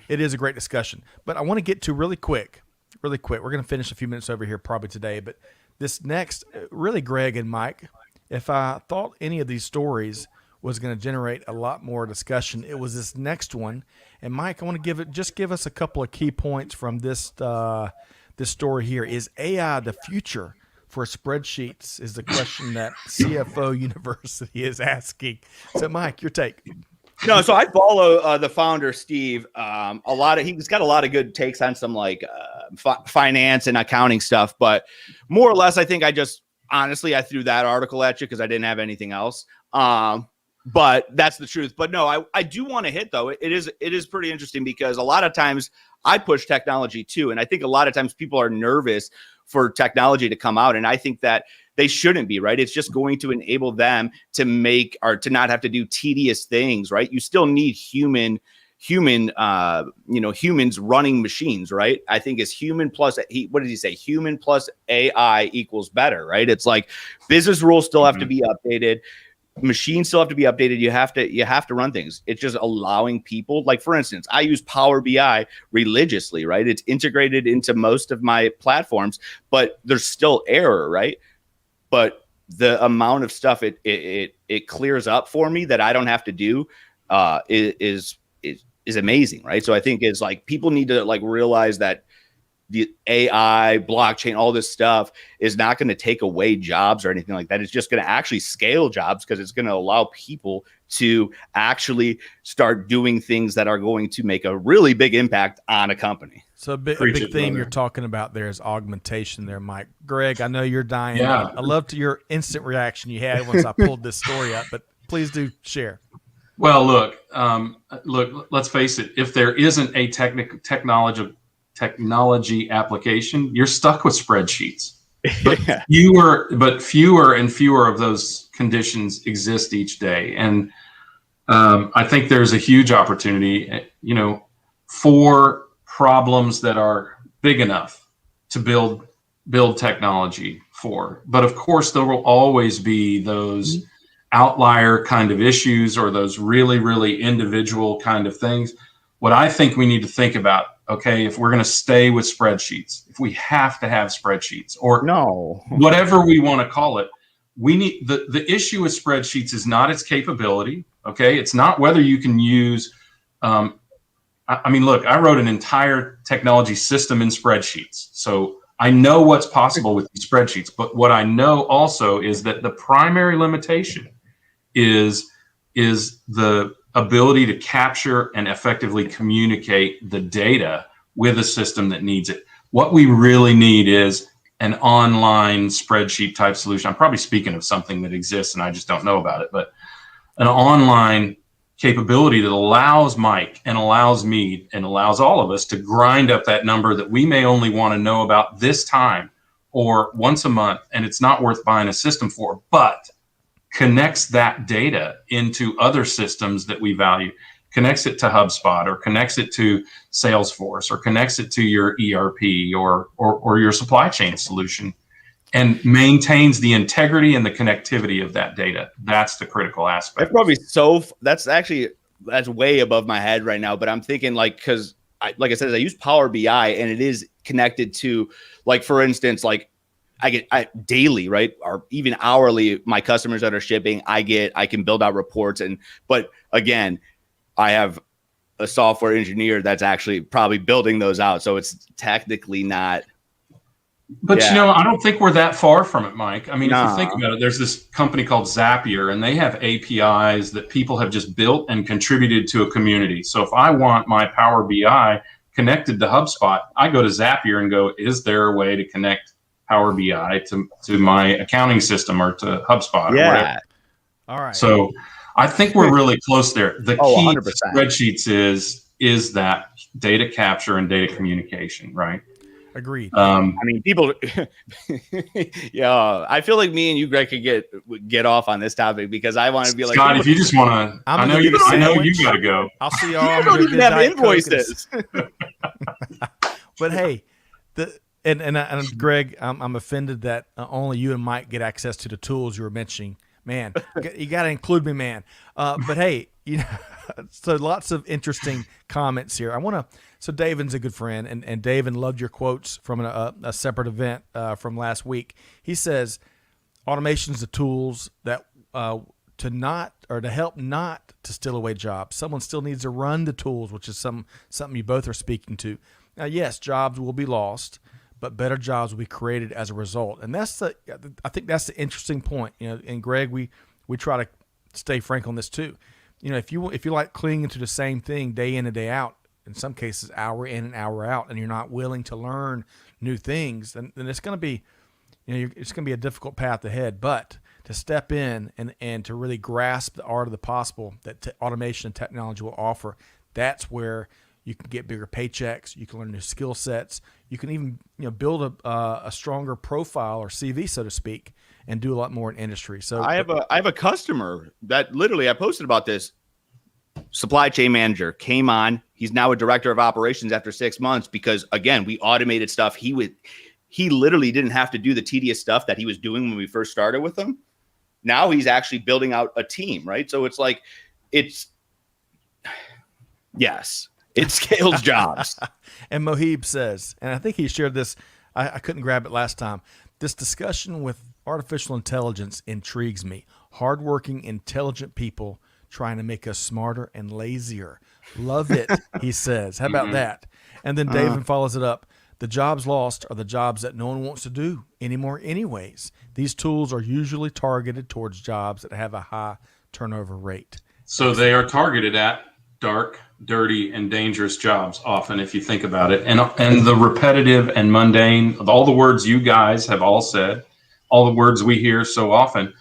it is a great discussion. But I want to get to really quick. We're going to finish a few minutes over here probably today. But this next, really, Greg and Mike, if I thought any of these stories was going to generate a lot more discussion, it was this next one. And Mike, I want to give us a couple of key points from this story here. Is AI the future for spreadsheets? Is the question that CFO University is asking. So, Mike, your take. No, so I follow the founder, Steve. He's got a lot of good takes on some like finance and accounting stuff, but more or less, I think honestly, I threw that article at you because I didn't have anything else. But that's the truth. But no, I do want to hit though. It is pretty interesting because a lot of times I push technology too. And I think a lot of times people are nervous for technology to come out. And I think that they shouldn't be, right? It's just going to enable them to make or to not have to do tedious things, right? You still need humans running machines, right? I think it's human plus, what did he say? Human plus AI equals better, right? It's like business rules still have to be updated. Machines still have to be updated. You have to run things. It's just allowing people, like for instance, I use Power BI religiously, right? It's integrated into most of my platforms, but there's still error, right? But the amount of stuff it clears up for me that I don't have to do is amazing, right? So I think it's like people need to like realize that the AI, blockchain, all this stuff is not going to take away jobs or anything like that. It's just going to actually scale jobs because it's going to allow people to actually start doing things that are going to make a really big impact on a company. So a big theme you're talking about there is augmentation there, Mike. Greg, I know you're dying. Yeah. I loved your instant reaction you had once I pulled this story up, but please do share. Well, look, let's face it. If there isn't a technology application, you're stuck with spreadsheets. But fewer and fewer of those conditions exist each day. And I think there's a huge opportunity, for problems that are big enough to build technology for. But of course, there will always be those outlier kind of issues or those really, really individual kind of things. What I think we need to think about, okay, if we're going to stay with spreadsheets, if we have to have spreadsheets or whatever we want to call it, we need the issue with spreadsheets is not its capability. Okay. It's not whether you can use, look, I wrote an entire technology system in spreadsheets. So I know what's possible with these spreadsheets, but what I know also is that the primary limitation is the ability to capture and effectively communicate the data with a system that needs it. What we really need is an online spreadsheet type solution. I'm probably speaking of something that exists and I just don't know about it, but an online capability that allows Mike and allows me and allows all of us to grind up that number that we may only want to know about this time or once a month, and it's not worth buying a system for, but connects that data into other systems that we value, connects it to HubSpot or connects it to Salesforce or connects it to your ERP or your supply chain solution and maintains the integrity and the connectivity of that data. That's the critical aspect. That's probably that's way above my head right now, but I'm thinking because like I said, I use Power BI and it is connected to, like, for instance, like I daily, right? Or even hourly, my customers that are shipping, I can build out reports. But again, I have a software engineer that's actually probably building those out. So it's technically not. But I don't think we're that far from it, Mike. If you think about it, there's this company called Zapier, and they have APIs that people have just built and contributed to a community. So if I want my Power BI connected to HubSpot, I go to Zapier and go, is there a way to connect Power BI to my accounting system or to HubSpot or whatever? All right. So I think we're really close there. The key 100%. to spreadsheets is that data capture and data communication, right? Agreed. People. Yeah, I feel like me and you, Greg, could get off on this topic because I want to be like, Scott, if you just want to, I know you got to go. I'll see y'all. You don't even have invoices. But hey, and Greg, I'm offended that only you and Mike get access to the tools you were mentioning. Man, you got to include me, man. But hey, so lots of interesting comments here. So Davin's a good friend, and Davin loved your quotes from a separate event from last week. He says, automation's the tools that to help not to steal away jobs. Someone still needs to run the tools, which is something you both are speaking to. Now, yes, jobs will be lost, but better jobs will be created as a result. And I think that's the interesting point. And Greg, we try to stay frank on this too. if you like clinging to the same thing day in and day out, in some cases hour in and hour out, and you're not willing to learn new things, then it's going to be, it's going to be a difficult path ahead. But to step in and to really grasp the art of the possible that automation and technology will offer, that's where you can get bigger paychecks. You can learn new skill sets. You can even build a stronger profile or CV, so to speak, and do a lot more in industry. So I have a customer that literally, I posted about this. Supply chain manager came on. He's now a director of operations after 6 months because, again, we automated stuff. He literally didn't have to do the tedious stuff that he was doing when we first started with him. Now he's actually building out a team, right? So it's like, it scales jobs. And Mohib says, and I think he shared this, I couldn't grab it last time, this discussion with artificial intelligence intrigues me. Hardworking, intelligent people trying to make us smarter and lazier. Love it, he says. How about that? And then David follows it up. The jobs lost are the jobs that no one wants to do anymore anyways. These tools are usually targeted towards jobs that have a high turnover rate. So they are targeted at dark, dirty, and dangerous jobs often, if you think about it. And the repetitive and mundane, all the words you guys have all said, all the words we hear so often,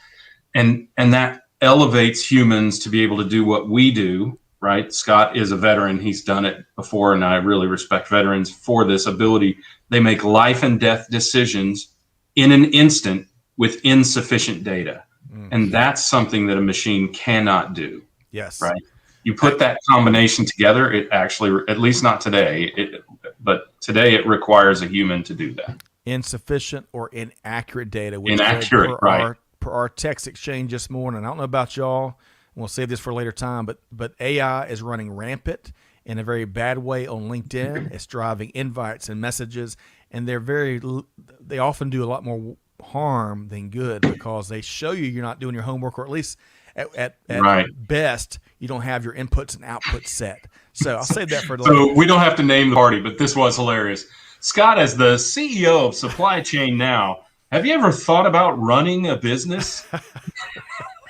and that elevates humans to be able to do what we do, right? Scott is a veteran. He's done it before, and I really respect veterans for this ability. They make life and death decisions in an instant with insufficient data. And that's something that a machine cannot do. Yes. Right? You put that combination together, it actually, at least not today, but today it requires a human to do that. Insufficient or inaccurate data. Inaccurate, right. Per our text exchange this morning. I don't know about y'all, and we'll save this for a later time, but AI is running rampant in a very bad way on LinkedIn. It's driving invites and messages, and they often do a lot more harm than good because they show you're not doing your homework, or at least at right. best, you don't have your inputs and outputs set. So I'll save that for later. So we don't have to name the party, but this was hilarious. Scott, as the CEO of Supply Chain Now, have you ever thought about running a business?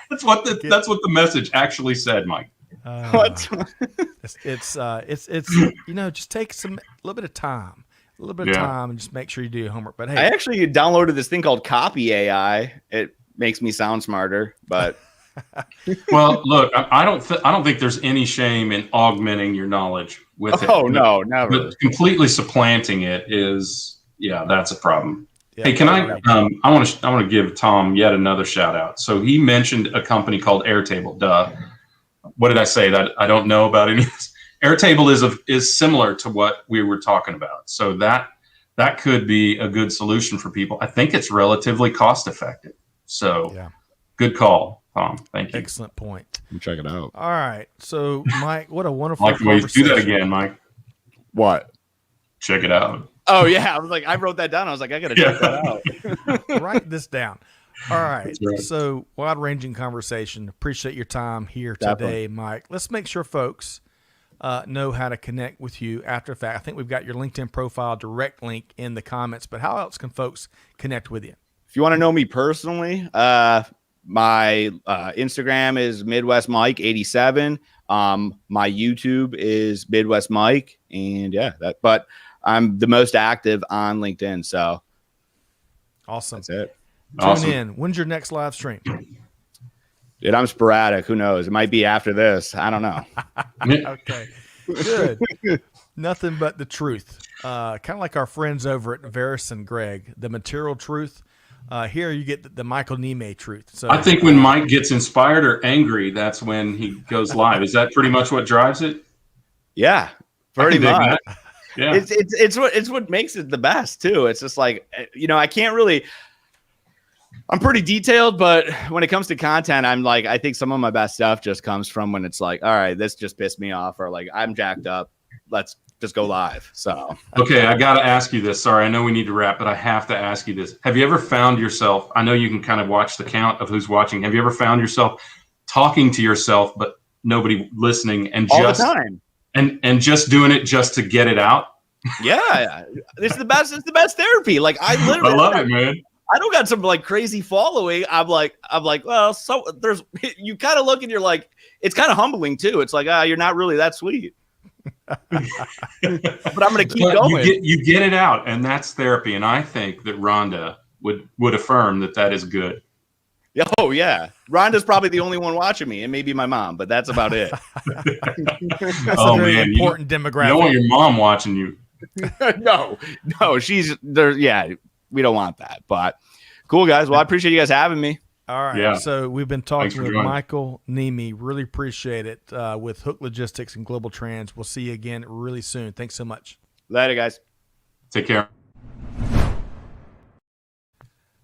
That's what the message actually said, Mike. What? It's just take a little bit of time, and just make sure you do your homework. But hey, I actually downloaded this thing called Copy AI. It makes me sound smarter, but well, look, I don't think there's any shame in augmenting your knowledge with it. Oh no, never. But completely supplanting it is, that's a problem. Yeah, hey, can I want to give Tom yet another shout out. So he mentioned a company called Airtable. Duh. What did I say? That I don't know about any of this. Airtable is similar to what we were talking about. So that could be a good solution for people. I think it's relatively cost effective. So good call, Tom. Thank you. Excellent point. Check it out. All right. So Mike, what a wonderful like the way you do that again, Mike. What? Check it out. Oh yeah, I was like, I wrote that down. I was like, I gotta check that out. Write this down. All right. Right. So wide-ranging conversation. Appreciate your time here today, Mike. Let's make sure folks know how to connect with you after the fact. I think we've got your LinkedIn profile direct link in the comments, but how else can folks connect with you? If you want to know me personally, my Instagram is Midwest Mike 87. My YouTube is Midwest Mike, and but I'm the most active on LinkedIn. So awesome. That's it. Tune in. When's your next live stream? Dude, I'm sporadic. Who knows? It might be after this. I don't know. Okay. Good. Nothing but the truth. Kind of like our friends over at Varus and Greg, the material truth. Here you get the Michael Neme truth. So I think when Mike gets inspired or angry, that's when he goes live. Is that pretty much what drives it? Yeah, pretty much. Yeah, it's what makes it the best too. It's just like, I can't really. I'm pretty detailed, but when it comes to content, I'm like, I think some of my best stuff just comes from when it's like, all right, this just pissed me off, or like I'm jacked up. Let's just go live. So okay, I got to ask you this. Sorry, I know we need to wrap, but I have to ask you this. Have you ever found yourself? I know you can kind of watch the count of who's watching. Have you ever found yourself talking to yourself, but nobody listening, and all just the time, and just doing it just to get it out? Yeah, it's the best. It's the best therapy. Like I love it, man. I don't got some like crazy following. I'm like, well, so there's, you kind of look and you're like, it's kind of humbling too. It's like, you're not really that sweet. But I'm going to keep going. You get it out, and that's therapy. And I think that Rhonda would affirm that is good. Oh yeah, Rhonda's probably the only one watching me, and maybe my mom, but that's about it. That's a very important demographic. You don't want your mom watching you. No, she's there. Yeah, we don't want that. But cool, guys. Well, I appreciate you guys having me. All right. Yeah. So we've been talking with Michael Neme. Really appreciate it with Hook Logistics and GlobalTranz. We'll see you again really soon. Thanks so much. Later, guys. Take care.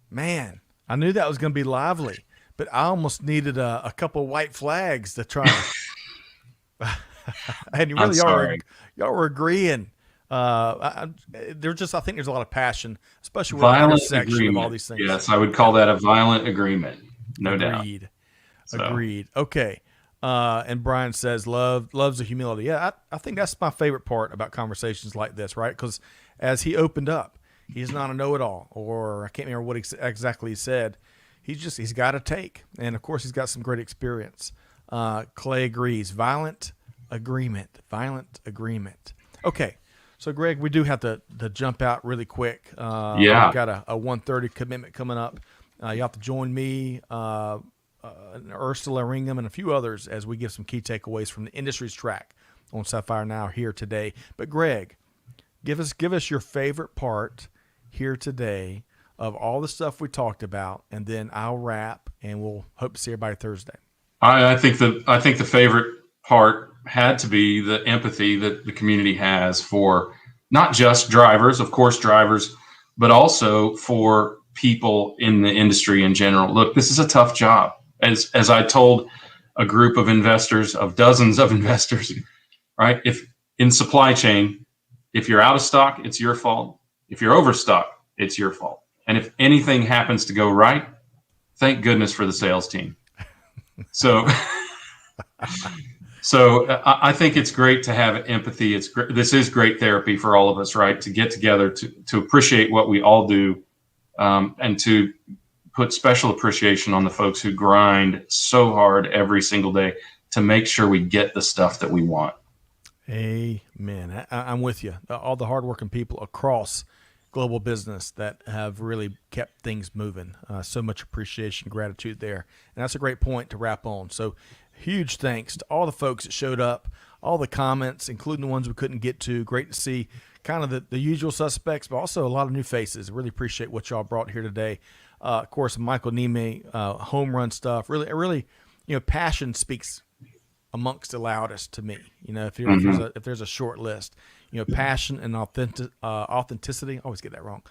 Man, I knew that was going to be lively, but I almost needed a couple white flags to try. And you really y'all were agreeing. I think there's a lot of passion, especially with the intersection of all these things. Yes, I would call that a violent agreement. No doubt. Agreed. Okay. And Brian says, loves the humility. Yeah, I think that's my favorite part about conversations like this, right? Because as he opened up, he's not a know-it-all, or I can't remember what exactly he said. He's got a take. And, of course, he's got some great experience. Clay agrees. Violent agreement. Okay. So, Greg, we do have to jump out really quick. We've got a 1:30 commitment coming up. You have to join me, Ursula Ringham, and a few others as we give some key takeaways from the industry's track on Sapphire Now here today. But, Greg, give us your favorite part here today of all the stuff we talked about, and then I'll wrap, and we'll hope to see everybody Thursday. I think the favorite part had to be the empathy that the community has for not just drivers, of course, drivers, but also for people in the industry in general. Look, this is a tough job. As I told a group of investors, of dozens of investors, right? If in supply chain, if you're out of stock, it's your fault. If you're overstocked, it's your fault. And if anything happens to go right, thank goodness for the sales team. So I think it's great to have empathy. This is great therapy for all of us, right? To get together, to appreciate what we all do, and to put special appreciation on the folks who grind so hard every single day to make sure we get the stuff that we want. Amen. I'm with you. All the hardworking people across global business that have really kept things moving. So much appreciation, gratitude there. And that's a great point to wrap on. So huge thanks to all the folks that showed up, all the comments, including the ones we couldn't get to. Great to see kind of the usual suspects, but also a lot of new faces. Really appreciate what y'all brought here today. Of course, Michael Neme, home run stuff. Really, passion speaks amongst the loudest to me. If there's a short list, passion and authenticity. I always get that wrong.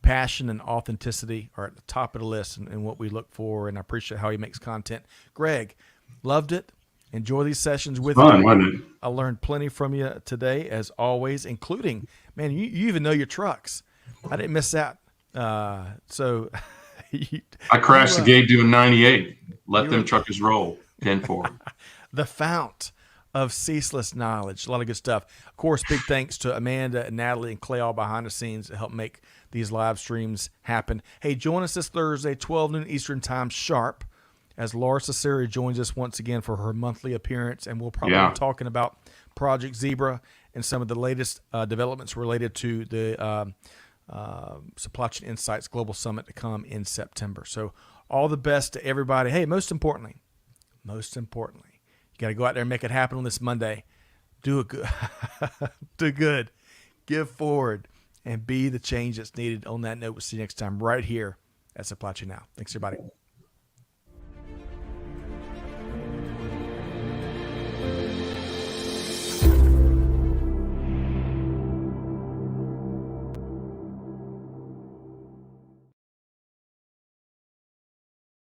Passion and authenticity are at the top of the list and what we look for. And I appreciate how he makes content. Greg, loved it. Enjoy these sessions with you. I learned plenty from you today, as always, including, man, you even know your trucks. I didn't miss out. I crashed the gate doing 98. Let them truckers roll. 10-4. The fount of ceaseless knowledge. A lot of good stuff. Of course, big thanks to Amanda and Natalie and Clay all behind the scenes to help make these live streams happen. Hey, join us this Thursday, 12 noon Eastern time sharp, as Laura Cesari joins us once again for her monthly appearance, and we'll probably be talking about Project Zebra and some of the latest developments related to the Supply Chain Insights Global Summit to come in September. So all the best to everybody. Hey, most importantly, you got to go out there and make it happen on this Monday. Do it good. Do good. Give forward and be the change that's needed. On that note, we'll see you next time right here at Supply Chain Now. Thanks, everybody.